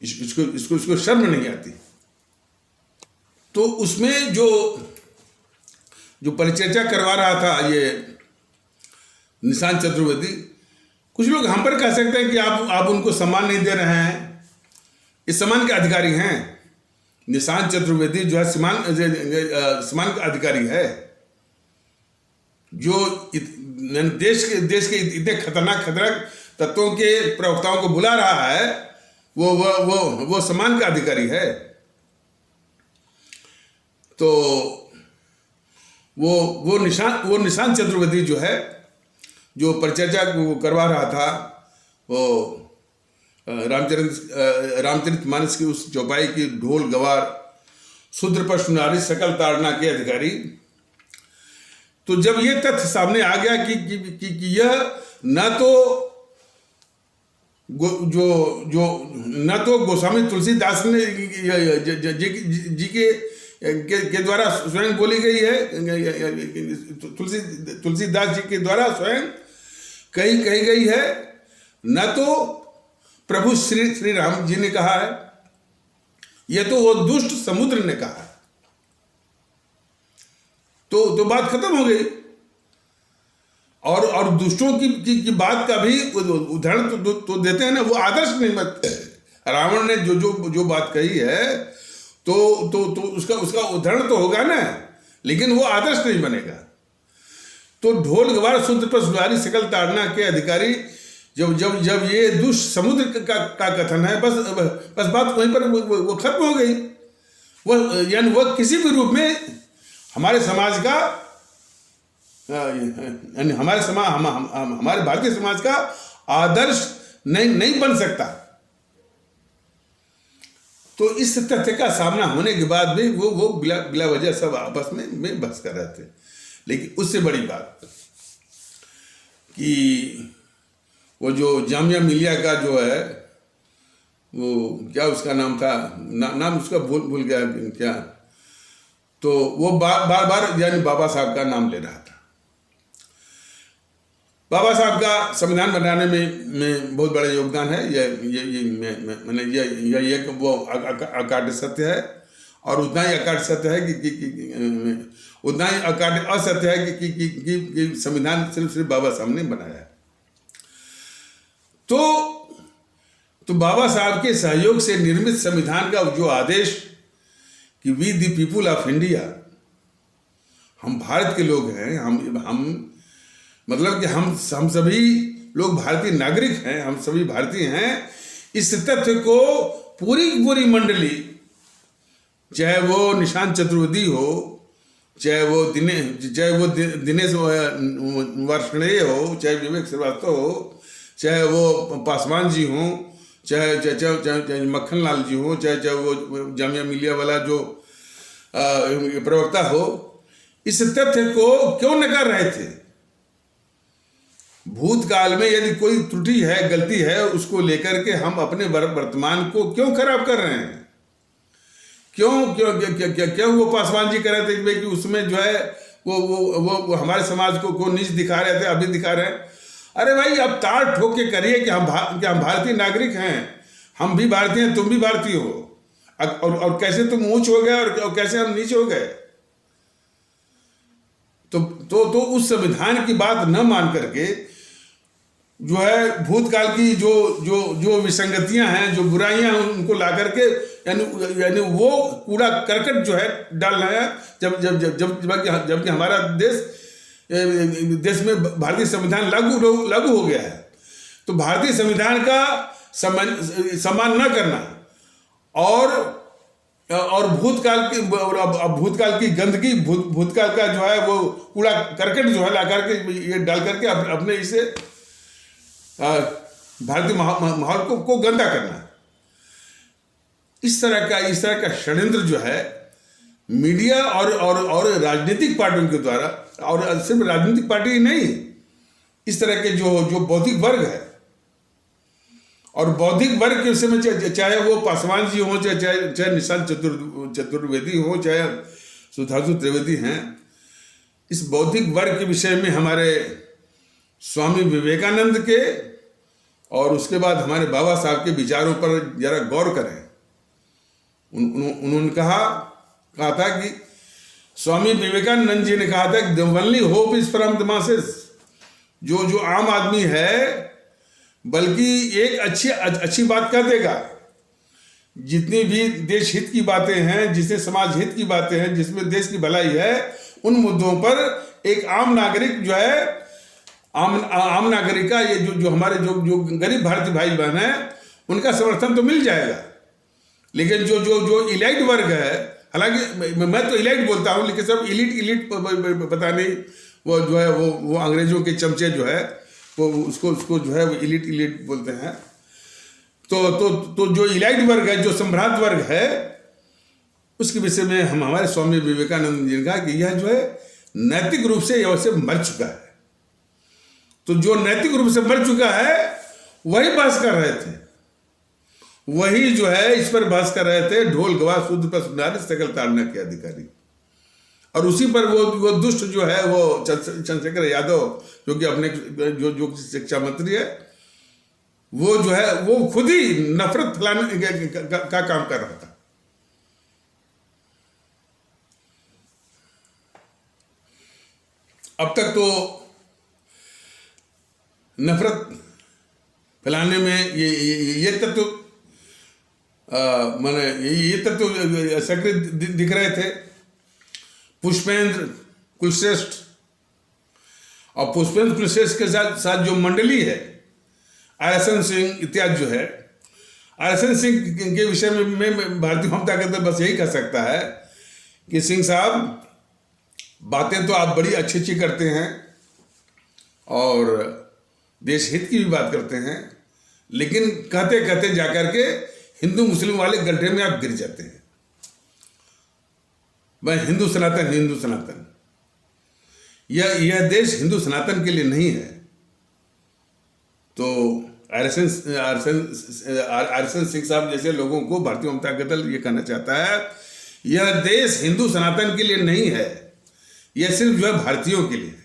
इसको शर्म नहीं आती। तो उसमें जो परिचर्चा करवा रहा था ये निशांत चतुर्वेदी, कुछ लोग हम पर कह सकते हैं कि आप उनको सम्मान नहीं दे रहे हैं। इस सम्मान के अधिकारी हैं। निशांत चतुर्वेदी जो है सम्मान का अधिकारी है, जो देश के इतने खतरनाक तत्वों के प्रवक्ताओं को बुला रहा है, वो सम्मान का अधिकारी है। तो वो निशांत चतुर्वेदी जो है, जो परिचर्चा करवा रहा था, वो रामचरितमानस की उस चौपाई की ढोल गवार शूद्र पर सुनारी सकल ताड़ना के अधिकारी। तो जब ये तथ्य सामने आ गया कि यह न तो गोस्वामी तुलसीदास ने जी के द्वारा स्वयं बोली गई है, तुलसीदास जी के द्वारा स्वयं कही गई है, न तो प्रभु श्री राम जी ने कहा है, यह तो वो दुष्ट समुद्र ने कहा है। तो बात खत्म हो गई। और दुष्टों की बात का भी उदाहरण तो देते हैं ना, वो आदर्श नहीं मत। रावण ने जो बात कही है तो उसका उदाहरण तो होगा ना, लेकिन वो आदर्श नहीं बनेगा। तो ढोल गवार शूद्र पर सुनारी सकल ताड़ना के अधिकारी, जब ये दुष्ट समुद्र का कथन है, बस बात वहीं पर वो खत्म हो गई। यानी वो किसी भी रूप में हमारे समाज का, हमारे भारतीय समाज का आदर्श नहीं बन सकता। तो इस तथ्य का सामना होने के बाद भी वो बिला वजह सब आपस में बहस कर रहे थे। लेकिन उससे बड़ी बात कि वो जो जामिया मिलिया का जो है, वो क्या उसका नाम था, नाम उसका भूल गया क्या, तो वो बार यानी बाबा साहब का नाम ले रहा था। बाबा साहब का संविधान बनाने में बहुत बड़ा योगदान है। ये वो अकाट्य सत्य है, और उतना ही अकाट्य सत्य है कि उतना ही अकाट्य असत्य है कि संविधान सिर्फ बाबा साहब ने बनाया है। तो बाबा साहब के सहयोग से निर्मित संविधान का जो आदेश कि we the people of India, हम भारत के लोग हैं, हम मतलब कि हम सभी लोग भारतीय नागरिक हैं, हम सभी भारतीय हैं। इस तथ्य को पूरी मंडली, चाहे वो निशांत चतुर्वेदी हो, चाहे वो दिनेश वार्ष्णेय हो, चाहे विवेक श्रीवास्तव हो, चाहे वो पासवान जी हों, चाहे मक्खन लाल जी हो, चाहे वो जामिया मिलिया वाला जो प्रवक्ता हो, इस तथ्य को क्यों नकार रहे थे? भूतकाल में यदि कोई त्रुटि है, गलती है, उसको लेकर के हम अपने वर्तमान को क्यों खराब कर रहे हैं? क्यों वो पासवान जी कह रहे थे कि उसमें जो है वो हमारे समाज को नीच दिखा रहे थे, अभी दिखा रहे हैं। अरे भाई, अब ताड़ ठोक के करिए कि हम भारतीय नागरिक हैं, हम भी भारतीय हैं, तुम भी भारतीय हो। और कैसे तुम ऊंच हो गए और कैसे हम नीचे हो गए। तो उस संविधान की बात न मान करके जो है भूतकाल की जो जो जो विसंगतियां हैं, जो बुराइयां हैं, उनको ला करके यानी वो कूड़ा करकट जो है डालना है। जबकि हमारा देश में भारतीय संविधान लागू हो गया है, तो भारतीय संविधान का सम्मान न करना और भूतकाल की गंदगी, भूतकाल का जो है वो कूड़ा करकट जो है ला करके ये डाल करके अपने इसे भारतीय माहौल को गंदा करना, इस तरह का षड्यंत्र जो है मीडिया और राजनीतिक पार्टियों के द्वारा, और सिर्फ राजनीतिक पार्टी ही नहीं, इस तरह के जो बौद्धिक वर्ग है, और बौद्धिक वर्ग के विषय में चाहे वो पासवान जी हों, चाहे निशांत चतुर्वेदी हो, चाहे सुधांशु त्रिवेदी हैं, इस बौद्धिक वर्ग के विषय में हमारे स्वामी विवेकानंद के और उसके बाद हमारे बाबा साहब के विचारों पर जरा गौर करें। उन्होंने कहा था कि स्वामी विवेकानंद जी ने कहा था कि the only hope is from the masses, जो आम आदमी है बल्कि एक अच्छी बात कह देगा। जितनी भी देश हित की बातें हैं, जिसमें समाज हित की बातें हैं, जिसमें देश की भलाई है, उन मुद्दों पर एक आम नागरिक जो है, आम नागरिक का ये जो हमारे जो गरीब भारतीय भाई बहन हैं, उनका समर्थन तो मिल जाएगा। लेकिन जो इलाइट वर्ग है, हालांकि मैं तो इलाइट बोलता हूँ, लेकिन सब इलीट पता नहीं, वो जो है वो अंग्रेजों के चमचे जो है वो उसको जो है वो इलीट बोलते हैं। तो जो इलाइट वर्ग है, जो सम्राट वर्ग है, उसके विषय में हमारे स्वामी विवेकानंद जी ने कहा कि यह जो है नैतिक रूप से यह मर चुका है। तो जो नैतिक रूप से मर चुका है वही बहस कर रहे थे, वही जो है इस पर बहस कर रहे थे, ढोल गवाह शुद्ध पर सुनारे सकल ताड़ना के अधिकारी। और उसी पर वो दुष्ट जो है वो चंद्रशेखर यादव, जो कि अपने जो शिक्षा मंत्री है, वो जो है वो खुद ही नफरत फैलाने का काम कर रहा था। अब तक तो नफरत फैलाने में ये तत्व माने ये तत्व सक्रिय दिख रहे थे। पुष्पेंद्र कुलश्रेष्ठ और पुष्पेंद्र कुलश्रेष्ठ के साथ जो मंडली है, आरएसएन सिंह इत्यादि जो है, आरएसएन सिंह के विषय में भारतीय जनता पार्टी बस यही कह सकता है कि सिंह साहब, बातें तो आप बड़ी अच्छी करते हैं और देश हित की भी बात करते हैं, लेकिन कहते कहते जाकर के हिंदू मुस्लिम वाले गड्ढे में आप गिर जाते हैं। वह हिंदू सनातन, यह देश हिंदू सनातन के लिए नहीं है। तो आरएसएन सिंह साहब जैसे लोगों को भारतीय जनता दल ये कहना चाहता है, यह देश हिंदू सनातन के लिए नहीं है, यह सिर्फ जो है भारतीयों के लिए है।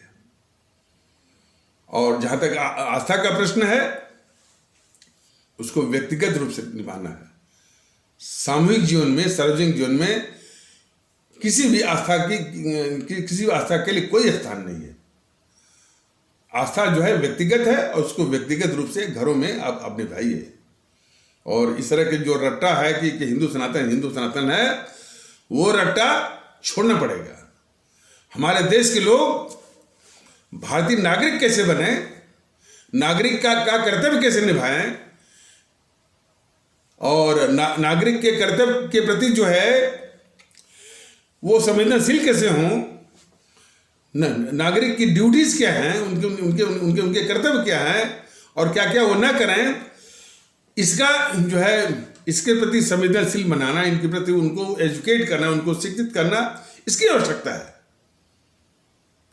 और जहां तक आस्था का प्रश्न है, उसको व्यक्तिगत रूप से निभाना है। सामूहिक जीवन में, सार्वजनिक जीवन में किसी भी आस्था के लिए कोई स्थान नहीं है। आस्था जो है व्यक्तिगत है और उसको व्यक्तिगत रूप से घरों में आप निभाइए। और इस तरह के जो रट्टा है कि हिंदू सनातन है, वो रट्टा छोड़ना पड़ेगा। हमारे देश के लोग भारतीय नागरिक कैसे बने, नागरिक का कर्तव्य कैसे निभाएं, और नागरिक के कर्तव्य के प्रति जो है वो संवेदनशील कैसे हों, नागरिक की ड्यूटीज क्या हैं, उनके कर्तव्य क्या हैं, और क्या क्या वो ना करें, इसका जो है इसके प्रति संवेदनशील बनाना, इनके प्रति उनको एजुकेट करना, उनको शिक्षित करना, इसकी आवश्यकता है।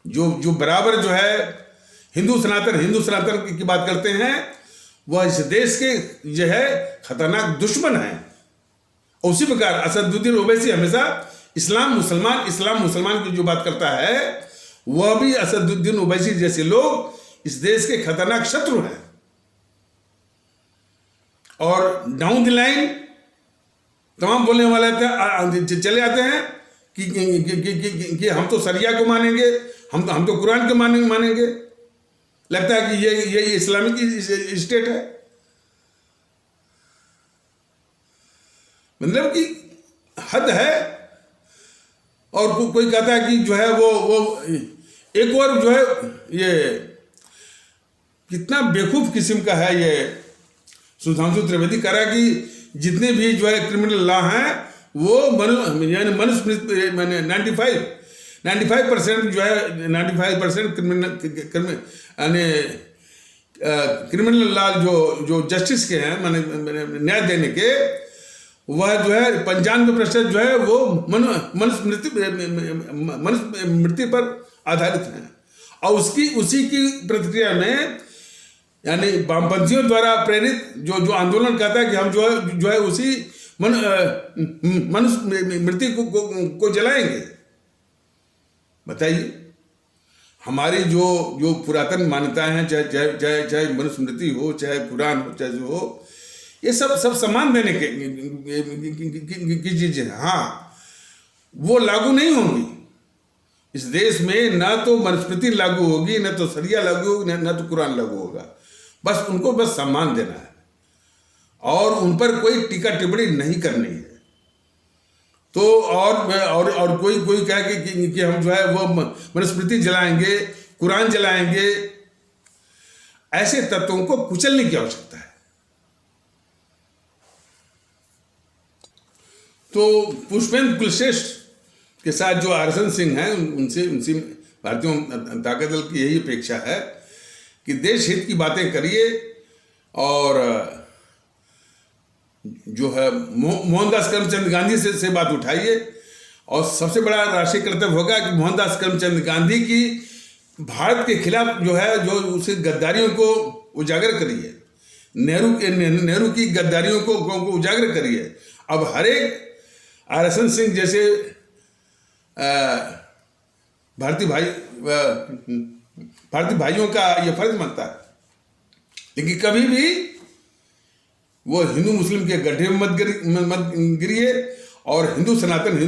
जो बराबर जो है हिंदू सनातन की बात करते हैं, वह इस देश के जो है खतरनाक दुश्मन है। और उसी प्रकार असदुद्दीन ओवैसी हमेशा इस्लाम मुसलमान की जो बात करता है, वह भी असदुद्दीन ओवैसी जैसे लोग इस देश के खतरनाक शत्रु हैं। और डाउन द लाइन तमाम बोलने वाले चले आते हैं कि हम तो शरिया को मानेंगे, हम तो कुरान को मानेंगे। लगता है कि ये इस्लामिक स्टेट है। मतलब कि हद है। और कोई कहता है कि जो है वो एक और जो है ये कितना बेवकूफ किस्म का है ये सुधांशु त्रिवेदी। कह रहा है कि जितने भी जो है क्रिमिनल लॉ हैं वो यानी मनुस्मृति मैंने 95% जो है 95% क्रिमिनल लॉ जो जस्टिस के हैं माने न्याय देने के, वह जो है 95% जो है वो मनुस्मृति पर आधारित है। और उसी की प्रतिक्रिया में यानी वामपंथियों द्वारा प्रेरित जो आंदोलन कहता है कि हम जो है उसी मनुस्मृति को जलाएंगे। बताइए, हमारी जो पुरातन मान्यताएं हैं, चाहे मनुस्मृति हो, चाहे कुरान हो, चाहे जो हो, ये सब सम्मान देने की चीजें हैं। हाँ, वो लागू नहीं होंगी इस देश में। ना तो मनुस्मृति लागू होगी, ना तो शरिया लागू होगी, ना तो कुरान लागू होगा। बस उनको बस सम्मान देना है और उन पर कोई टीका टिप्पणी नहीं करनी है। तो और कोई कहे कि हम जो है वो मनुस्मृति जलाएंगे, कुरान जलाएंगे, ऐसे तत्वों को कुचलने की आवश्यकता है। तो पुष्पेंद्र कुलश्रेष्ठ के साथ जो आरसन सिंह हैं, उनसे भारतीय ताकत दल की यही अपेक्षा है कि देश हित की बातें करिए और जो है मोहनदास करमचंद गांधी से बात उठाइए। और सबसे बड़ा राष्ट्रीय कर्तव्य होगा कि मोहनदास करमचंद गांधी की भारत के खिलाफ जो है जो उसे गद्दारियों को उजागर करिए, नेहरू की गद्दारियों को उजागर करिए। अब हर एक आरसन सिंह जैसे भारतीय भाइयों का यह फर्ज बनता है, लेकिन कभी भी वो हिंदू मुस्लिम के गड्ढे में मत गिरिए और हिंदू सनातन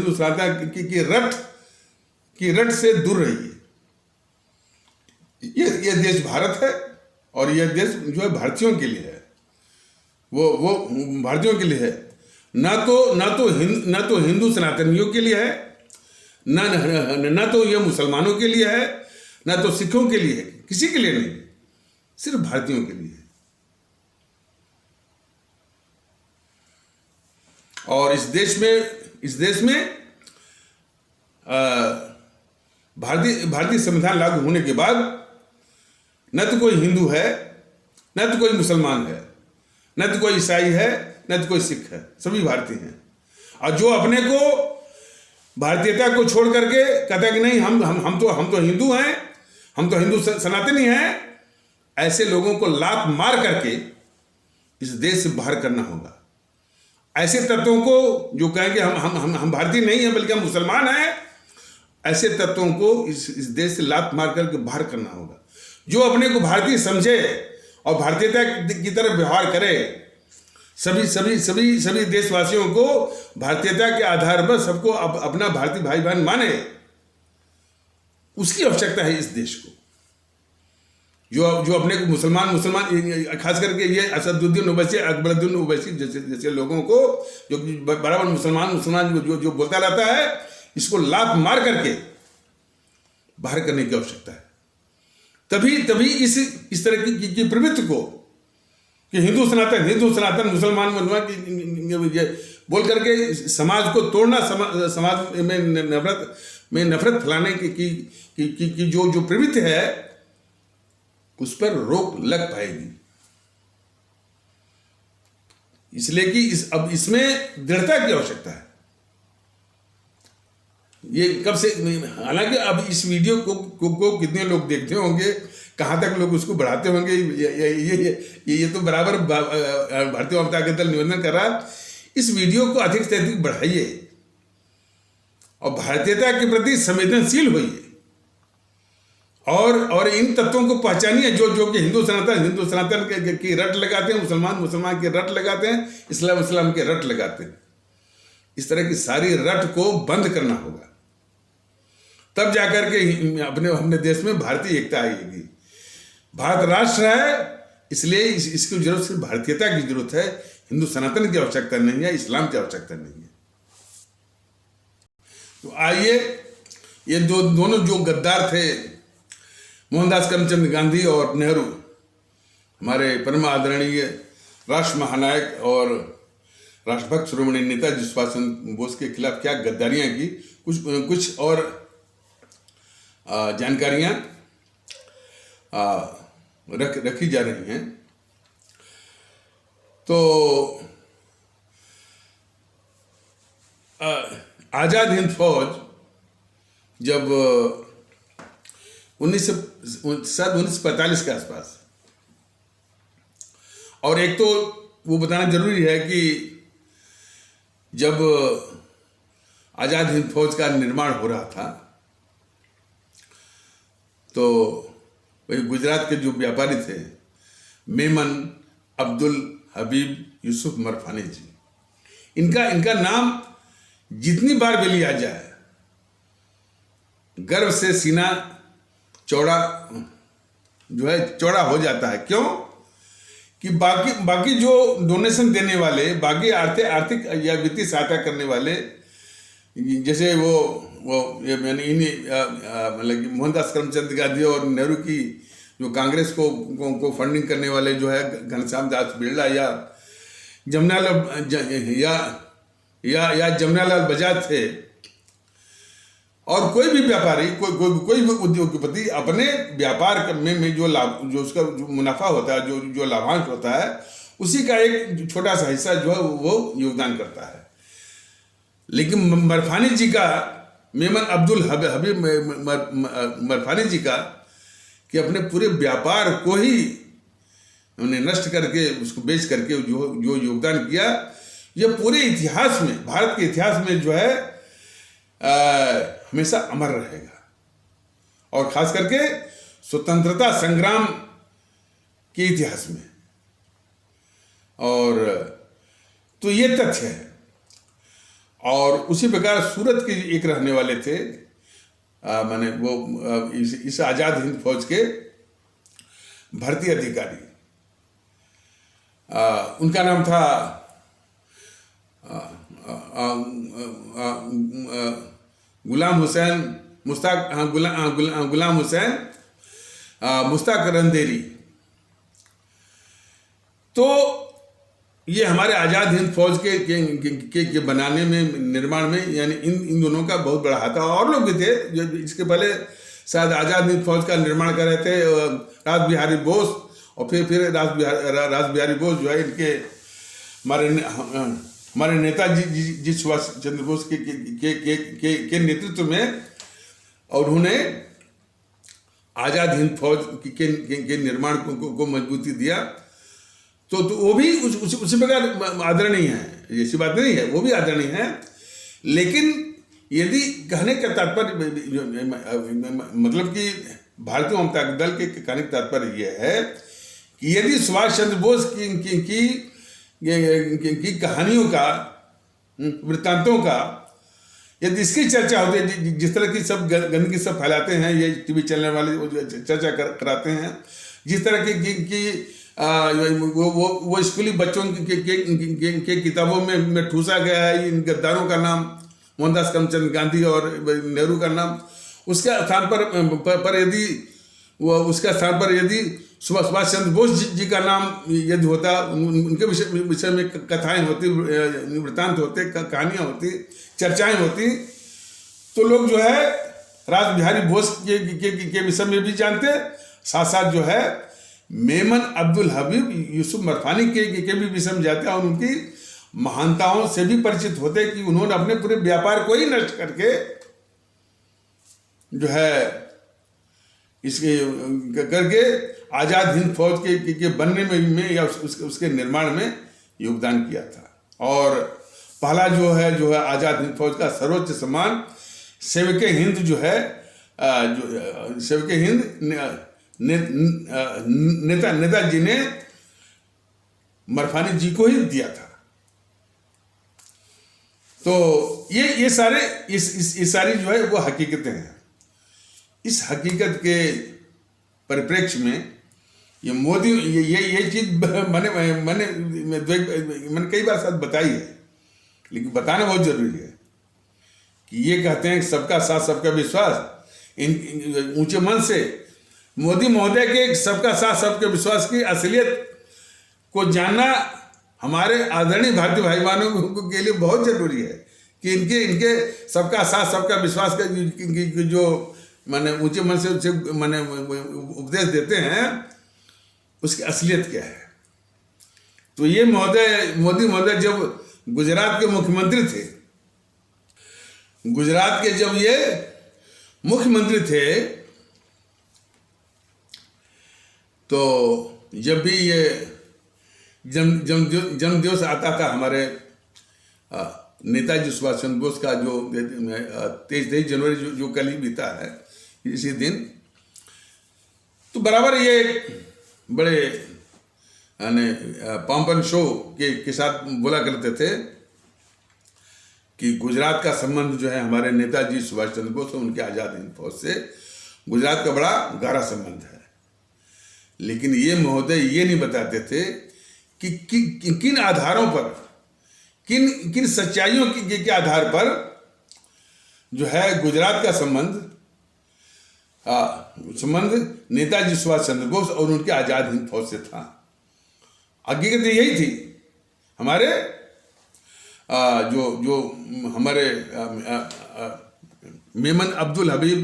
की रट से दूर रहिए। ये देश भारत है और यह देश जो है भारतीयों के लिए है, वो भारतीयों के लिए है, ना तो हिंदू सनातनियों के लिए है, ना तो ये मुसलमानों के लिए है, ना तो सिखों के लिए है, किसी के लिए नहीं, सिर्फ भारतीयों के लिए है। और इस देश में भारतीय संविधान लागू होने के बाद न तो कोई हिंदू है, न तो कोई मुसलमान है, न तो कोई ईसाई है, न तो कोई सिख है, सभी भारतीय हैं। और जो अपने को भारतीयता को छोड़ करके कहता है कि नहीं हम तो हिंदू हैं, हम तो हिंदू सनातनी हैं, ऐसे लोगों को लात मार करके इस देश से बाहर करना होगा। ऐसे तत्वों को जो कहेंगे हम भारतीय नहीं हैं बल्कि हम मुसलमान हैं, ऐसे तत्वों को इस देश से लात मार करके बाहर करना होगा। जो अपने को भारतीय समझे और भारतीयता की तरफ व्यवहार करे, सभी देशवासियों को भारतीयता के आधार पर सबको अपना भारतीय भाई बहन माने, उसकी आवश्यकता है इस देश को। जो अपने को मुसलमान खास करके ये असदुद्दीन ओवैसी, अकबरुद्दीन ओवैसी जैसे लोगों को जो बराबर मुसलमान जो बोलता रहता है, इसको लात मार करके बाहर करने की आवश्यकता है। तभी इस तरह की प्रवृत्ति को कि हिंदू सनातन मुसलमान बोल करके समाज को तोड़ना, समाज में नफरत फैलाने की जो प्रवृत्ति है, उस पर रोक लग पाएगी। इसलिए कि अब इसमें दृढ़ता की आवश्यकता है। ये कब से, हालांकि अब इस वीडियो को कितने लोग देखते होंगे, कहाँ तक लोग उसको बढ़ाते होंगे, ये तो बराबर भारतीय जनता ताकत दल निवेदन कर रहा है, इस वीडियो को अधिक से अधिक बढ़ाइए और भारतीयता के प्रति संवेदनशील होइए और इन तत्वों को पहचानिए जो कि हिंदू सनातन की रट लगाते हैं, मुसलमान की रट लगाते हैं, इस्लाम की रट लगाते हैं। इस तरह की सारी रट को बंद करना होगा, तब जाकर के अपने देश में भारतीय एकता आएगी। भारत राष्ट्र है, इसलिए इसकी जरूरत सिर्फ भारतीयता की जरूरत है, हिंदू सनातन की आवश्यकता नहीं है, इस्लाम की आवश्यकता नहीं है। तो आइए, ये दोनों जो गद्दार थे, मोहनदास करमचंद गांधी और नेहरू, हमारे परम आदरणीय राष्ट्र महानायक और राष्ट्रभक्त शिरोमणि नेताजी सुभाष चंद्र बोस के खिलाफ क्या गद्दारियां की, कुछ और जानकारियां रखी जा रही हैं। तो आजाद हिंद फौज जब 1945 के आसपास, और एक तो वो बताना जरूरी है कि जब आजाद हिंद फौज का निर्माण हो रहा था तो वही गुजरात के जो व्यापारी थे, मेमन अब्दुल हबीब यूसुफ मरफानी जी, इनका नाम जितनी बार भी लिया जाए गर्व से सीना चौड़ा हो जाता है। क्यों कि बाकी जो डोनेशन देने वाले, बाकी आर्थिक या वित्तीय सहायता करने वाले, जैसे मैंने मतलब कि मोहनदास करमचंद गांधी और नेहरू की जो कांग्रेस को फंडिंग करने वाले जो है घनश्याम दास बिरला या जमुनालाल बजाज थे, और कोई भी व्यापारी, कोई भी उद्योगपति अपने व्यापार में जो उसका जो मुनाफा होता है, जो लाभांश होता है, उसी का एक छोटा सा हिस्सा जो है वो योगदान करता है। लेकिन मरफानी जी का, मेमन अब्दुल हबीब मरफानी जी का, कि अपने पूरे व्यापार को ही उन्हें नष्ट करके, उसको बेच करके जो योगदान किया, यह पूरे इतिहास में, भारत के इतिहास में जो है हमेशा अमर रहेगा। और खास करके स्वतंत्रता संग्राम के इतिहास में। और तो ये तथ्य है। और उसी प्रकार सूरत के एक रहने वाले थे, माने वो इस आजाद हिंद फौज के भर्ती अधिकारी, उनका नाम था गुलाम हुसैन मुश्ताक रंदेरी। तो ये हमारे आज़ाद हिंद फौज के बनाने में, निर्माण में, यानी इन दोनों का बहुत बड़ा हाथ है। और लोग भी थे जो इसके पहले शायद आज़ाद हिंद फौज का निर्माण कर रहे थे, रास बिहारी बोस, और फिर रास बिहारी बोस जो है इनके हमारे नेताजी सुभाष चंद्र बोस के नेतृत्व में, और उन्होंने आज़ाद हिंद फौज के निर्माण को मजबूती दिया। तो वो भी उसी प्रकार आदरणीय है, ऐसी बात नहीं है, वो भी आदरणीय है। लेकिन यदि कहने का तात्पर्य, मतलब कि भारतीय जनता दल के कहने का तात्पर्य यह है कि यदि सुभाष चंद्र बोस की कहानियों का, वृत्तांतों का, यदि इसकी चर्चा होती है, जिस तरह की सब गंदगी सब फैलाते हैं ये टीवी चैनल वाले, चर्चा कराते हैं, जिस तरह की वो स्कूली बच्चों के किताबों में ठूसा गया है इन गद्दारों का नाम, मोहनदास करमचंद गांधी और नेहरू का नाम, उसके स्थान पर यदि सुभाष चंद्र बोस जी का नाम यदि होता, उनके विषय में कथाएं होती, वृत्तांत होते, कहानियां होती, चर्चाएं होती, तो लोग जो है रास बिहारी बोस के विषय में भी जानते, साथ साथ जो है मेमन अब्दुल हबीब यूसुफ मरफानी के भी विषय में जाते हैं, और उनकी महानताओं से भी परिचित होते कि उन्होंने अपने पूरे व्यापार को ही नष्ट करके जो है इसके करके आज़ाद हिंद फौज के बनने में या उसके निर्माण में योगदान किया था। और पहला जो है आज़ाद हिंद फौज का सर्वोच्च सम्मान सेवक हिंद जो है, जो सेवक हिंद नेताजी ने मरफानी जी को ही दिया था। तो ये सारी जो है वो हकीकतें हैं। इस हकीकत के परिप्रेक्ष्य में ये मोदी ये चीज मैंने कई बार साथ बताई है, लेकिन बताना बहुत जरूरी है कि ये कहते हैं सबका साथ सबका विश्वास। इन ऊंचे मन से मोदी महोदय के सबका साथ सबका विश्वास की असलियत को जानना हमारे आदरणीय भारतीय भाई बहनों के लिए बहुत जरूरी है कि इनके सबका साथ सबका विश्वास का जो माने ऊंचे मन से माने उपदेश देते हैं उसकी असलियत क्या है। तो ये मोदी महोदय जब गुजरात के मुख्यमंत्री थे, गुजरात के जब ये मुख्यमंत्री थे, तो जब भी ये जन्म दिवस आता था हमारे नेताजी सुभाष चंद्र बोस का, जो 23 जनवरी जो कल ही बीता है इसी दिन, तो बराबर ये बड़े पॉम्पन शो के साथ बोला करते थे कि गुजरात का संबंध जो है हमारे नेताजी सुभाष चंद्र बोस और उनके आज़ाद हिंद फौज से गुजरात का बड़ा गहरा संबंध है। लेकिन ये महोदय ये नहीं बताते थे कि किन आधारों पर, किन सच्चाइयों के आधार पर जो है गुजरात का संबंध नेताजी सुभाष चंद्र बोस और उनके आज़ाद हिंद फौज से था। हकीकत यही थी। हमारे जो हमारे मेमन अब्दुल हबीब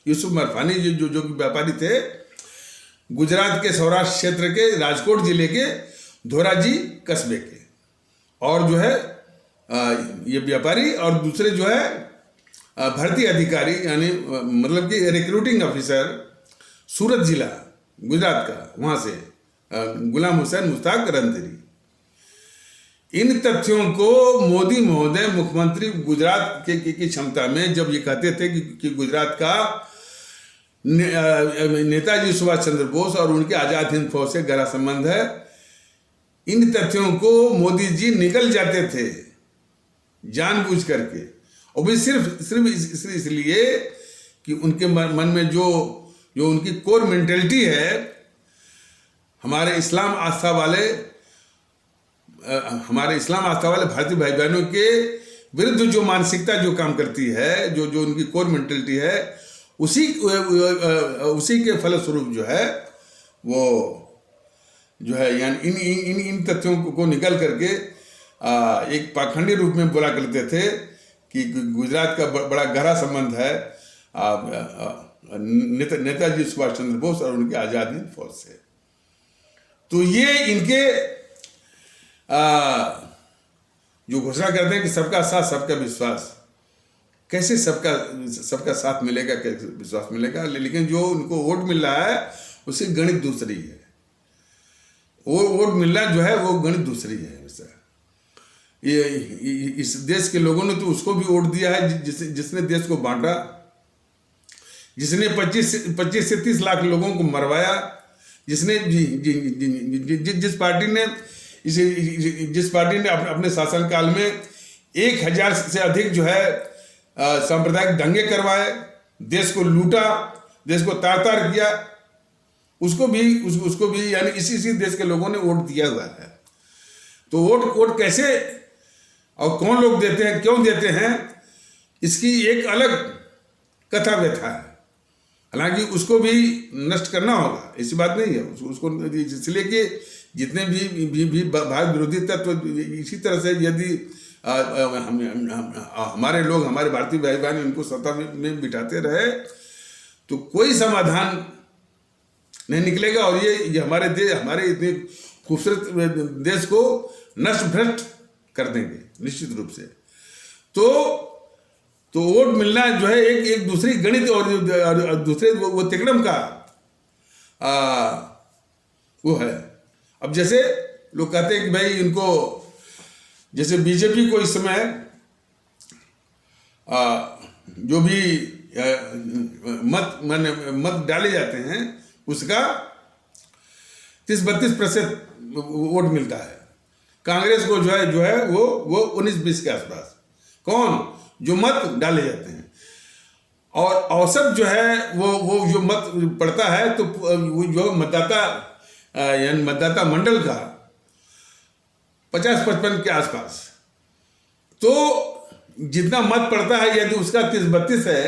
यूसुफ मरफानी जो व्यापारी थे, गुजरात के सौराष्ट्र क्षेत्र के राजकोट जिले के धोराजी कस्बे के, और जो है ये व्यापारी और दूसरे जो है भर्ती अधिकारी यानी मतलब कि रिक्रूटिंग ऑफिसर सूरत जिला गुजरात का, वहाँ से गुलाम हुसैन मुश्ताक रंधरी। इन तथ्यों को मोदी महोदय मुख्यमंत्री गुजरात की क्षमता में जब ये कहते थे कि गुजरात का नेताजी सुभाष चंद्र बोस और उनके आज़ाद हिंद फौज से गहरा संबंध है, इन तथ्यों को मोदी जी निकल जाते थे जानबूझ करके, और भी सिर्फ इसलिए कि उनके मन में जो उनकी कोर मेंटेलिटी है, हमारे इस्लाम आस्था वाले भारतीय भाई बहनों के विरुद्ध जो मानसिकता जो काम करती है, जो उनकी कोर मेंटेलिटी है, उसी के फलस्वरूप जो है वो जो है यानी इन तथ्यों को निकल करके एक पाखंडी रूप में बोला करते थे कि गुजरात का बड़ा गहरा संबंध है नेताजी सुभाष चंद्र बोस और उनके आज़ाद हिंद फौज से। तो ये इनके जो घोषणा करते हैं कि सबका साथ सबका विश्वास, कैसे सबका साथ मिलेगा, कैसे विश्वास मिलेगा, लेकिन जो उनको वोट मिल रहा है उसकी गणित दूसरी है। वो वोट मिलना जो है वो गणित दूसरी है। ये इस देश के लोगों ने तो उसको भी वोट दिया है जिसने देश को बांटा, जिसने 25 से 30 लाख लोगों को मरवाया, जिसने जिस पार्टी ने अपने शासनकाल में 1000 से अधिक जो है सांप्रदायिक दंगे करवाए, देश को लूटा, देश को तार किया, उसको भी यानी इसी देश के लोगों ने वोट दिया हुआ है। तो वोट कैसे और कौन लोग देते हैं, क्यों देते हैं, इसकी एक अलग कथा व्यथा है। हालांकि उसको भी नष्ट करना होगा, ऐसी बात नहीं है। उसको इसलिए कि जितने भी भारत विरोधी तत्व इसी तरह से यदि हमारे लोग, हमारे भारतीय भाई बहन इनको सत्ता में बिठाते रहे तो कोई समाधान नहीं निकलेगा, और ये हमारे इतने खूबसूरत देश को नष्ट भ्रष्ट कर देंगे निश्चित रूप से। तो वोट मिलना जो है एक दूसरी गणित और दूसरे वो तिकड़म का वो है। अब जैसे लोग कहते हैं कि भाई इनको, जैसे बीजेपी को इस समय जो भी मत डाले जाते हैं उसका 30-32% वोट मिलता है। कांग्रेस को जो है वो 19-20 के आसपास, कौन? जो मत डाले जाते हैं। और औसत जो है वो जो मत पड़ता है तो वो जो मतदाता यानी मतदाता मंडल का 50-55 के आसपास। तो जितना मत पड़ता है यदि उसका 30-32 है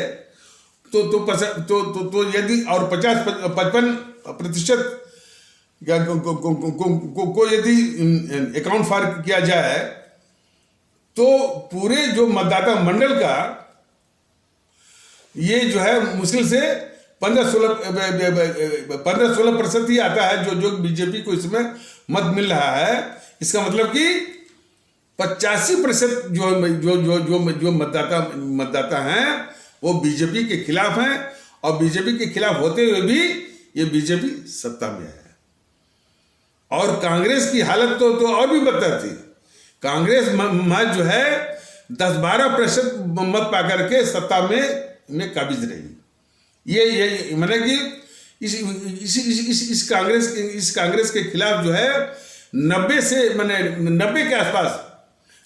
तो यदि और 50-55% को यदि अकाउंट फॉर किया जाए तो पूरे जो मतदाता मंडल का ये जो है मुश्किल से 15-16% ही आता है जो बीजेपी को इसमें मत मिल रहा है। इसका मतलब कि 85% जो मतदाता हैं वो बीजेपी के खिलाफ हैं, और बीजेपी के खिलाफ होते हुए भी ये बीजेपी सत्ता में है। और कांग्रेस की हालत तो और भी बदतर थी। कांग्रेस जो है 10-12% मत पाकर के सत्ता में काबिज रही। ये माने कि इस कांग्रेस के खिलाफ जो है 90 के आसपास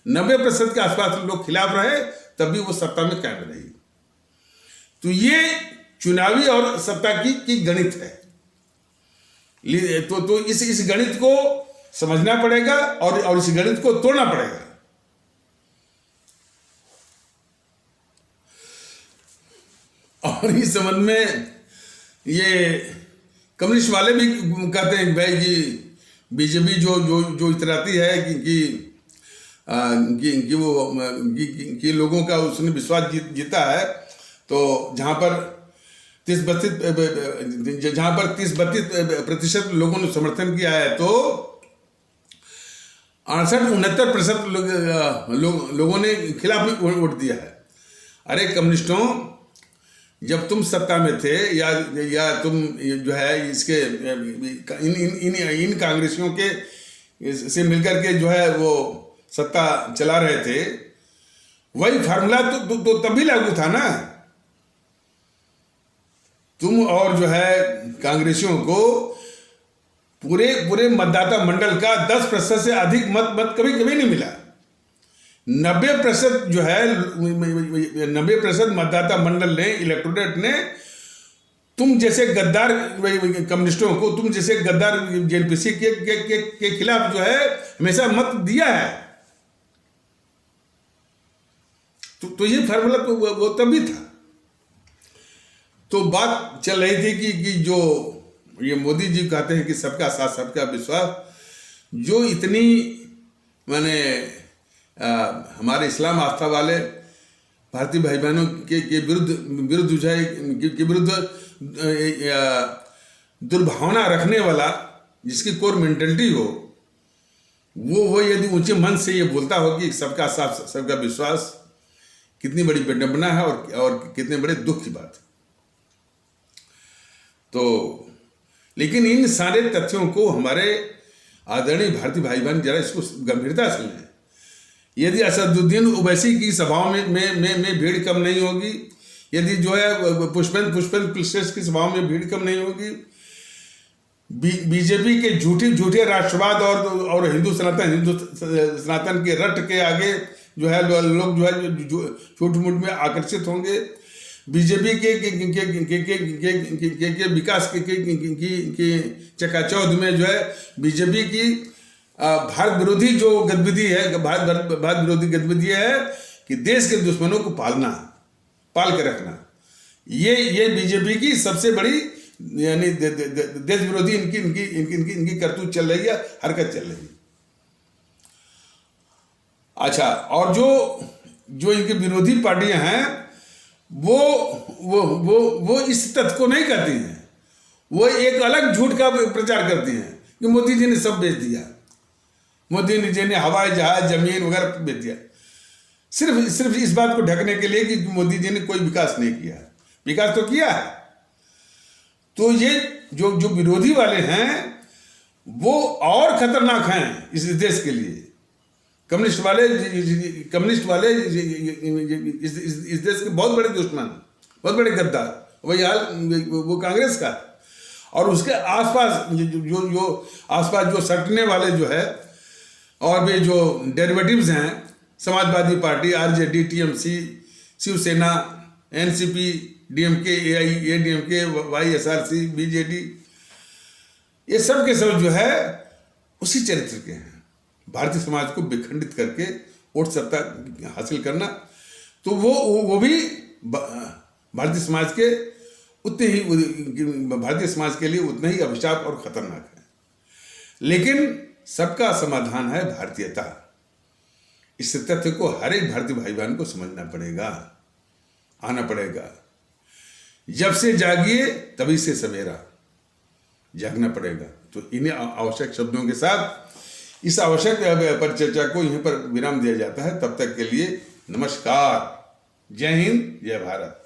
90% के आसपास लोग खिलाफ रहे, तब भी वो सत्ता में कायम रही। तो ये चुनावी और सत्ता की गणित है। तो इस गणित को समझना पड़ेगा और इस गणित को तोड़ना पड़ेगा। और इस संबंध में ये कम्युनिस्ट वाले भी कहते हैं भाई कि बीजेपी जो इतराती है कि वो कि लोगों का उसने विश्वास जीता है। तो जहाँ पर 30-32% लोगों ने समर्थन किया है, तो 68-69% लोगों ने खिलाफ वोट दिया है। अरे कम्युनिस्टों, जब तुम सत्ता में थे या तुम जो है इसके इन कांग्रेसियों के से मिलकर के जो है वो सत्ता चला रहे थे, वही फार्मूला तो तभी लागू था ना। तुम और जो है कांग्रेसियों को पूरे मतदाता मंडल का 10% से अधिक मत कभी नहीं मिला। 90% जो है 90% मतदाता मंडल ने, इलेक्टोरेट ने तुम जैसे गद्दार कम्युनिस्टों को, तुम जैसे गद्दार जेएनपीसी के खिलाफ जो है हमेशा मत दिया है। तो ये फार्मूला तो वो तभी था। तो बात चल रही थी कि जो ये मोदी जी कहते हैं कि सबका साथ सबका विश्वास, जो इतनी माने हमारे इस्लाम आस्था वाले भारतीय भाई बहनों के विरुद्ध जो है के विरुद्ध दुर्भावना रखने वाला, जिसकी कोर मेंटेलिटी हो, वो यदि ऊंचे मन से ये बोलता हो कि सबका साथ सबका विश्वास, कितनी बड़ी विडंबना है और कितने बड़े दुख की बात है। तो लेकिन इन सारे तथ्यों को हमारे आदरणीय भारतीय भाई बहन जरा इसको गंभीरता से लें। यदि असदुद्दीन ओवैसी की सभाओं में भीड़ कम नहीं होगी, यदि जो है पुष्पेंद्र कुशवाहा की सभाओं में भीड़ कम नहीं होगी, बीजेपी के झूठे राष्ट्रवाद और हिंदू सनातन के रट के आगे जो है लोग जो है झूठ मूठ में आकर्षित होंगे। बीजेपी के विकास की चकाचौंध में जो है बीजेपी की भारत विरोधी जो गतिविधि है, भारत विरोधी गतिविधि है कि देश के दुश्मनों को पाल के रखना, ये बीजेपी की सबसे बड़ी यानी देश विरोधी इनकी करतूत चल रही है, हरकत चल रही है। अच्छा, और जो इनकी विरोधी पार्टियां हैं वो इस तथ्य को नहीं कहती हैं, वो एक अलग झूठ का प्रचार करती हैं कि मोदी जी ने सब बेच दिया, मोदी जी ने हवाई जहाज जमीन वगैरह बेच दिया, सिर्फ इस बात को ढकने के लिए कि मोदी जी ने कोई विकास नहीं किया। विकास तो किया है। तो ये जो विरोधी वाले हैं वो और खतरनाक हैं इस देश के लिए। कम्युनिस्ट वाले इस देश के बहुत बड़े दुश्मन, बहुत बड़े गद्दार, वही हाल वो कांग्रेस का। और उसके आसपास जो आसपास जो सटने वाले जो है और भी जो डेरिवेटिव्स हैं Samajwadi Party, RJD, TMC, Shiv Sena, NCP, DMK, AIADMK, YSRC, BJD, ये सब के सब जो है उसी चरित्र के हैं। भारतीय समाज को विखंडित करके वोट सत्ता हासिल करना, तो वो भी भारतीय समाज के उतने ही, भारतीय समाज के लिए उतना ही अभिशाप और खतरनाक है। लेकिन सबका समाधान है भारतीयता। इस तथ्य को हर एक भारतीय भाई बहन को समझना पड़ेगा, आना पड़ेगा। जब से जागिए तभी से सवेरा, जागना पड़ेगा। तो इन्हीं आवश्यक शब्दों के साथ इस आवश्यक परिचर्चा को यहीं पर विराम दिया जाता है। तब तक के लिए नमस्कार, जय हिंद, जय भारत।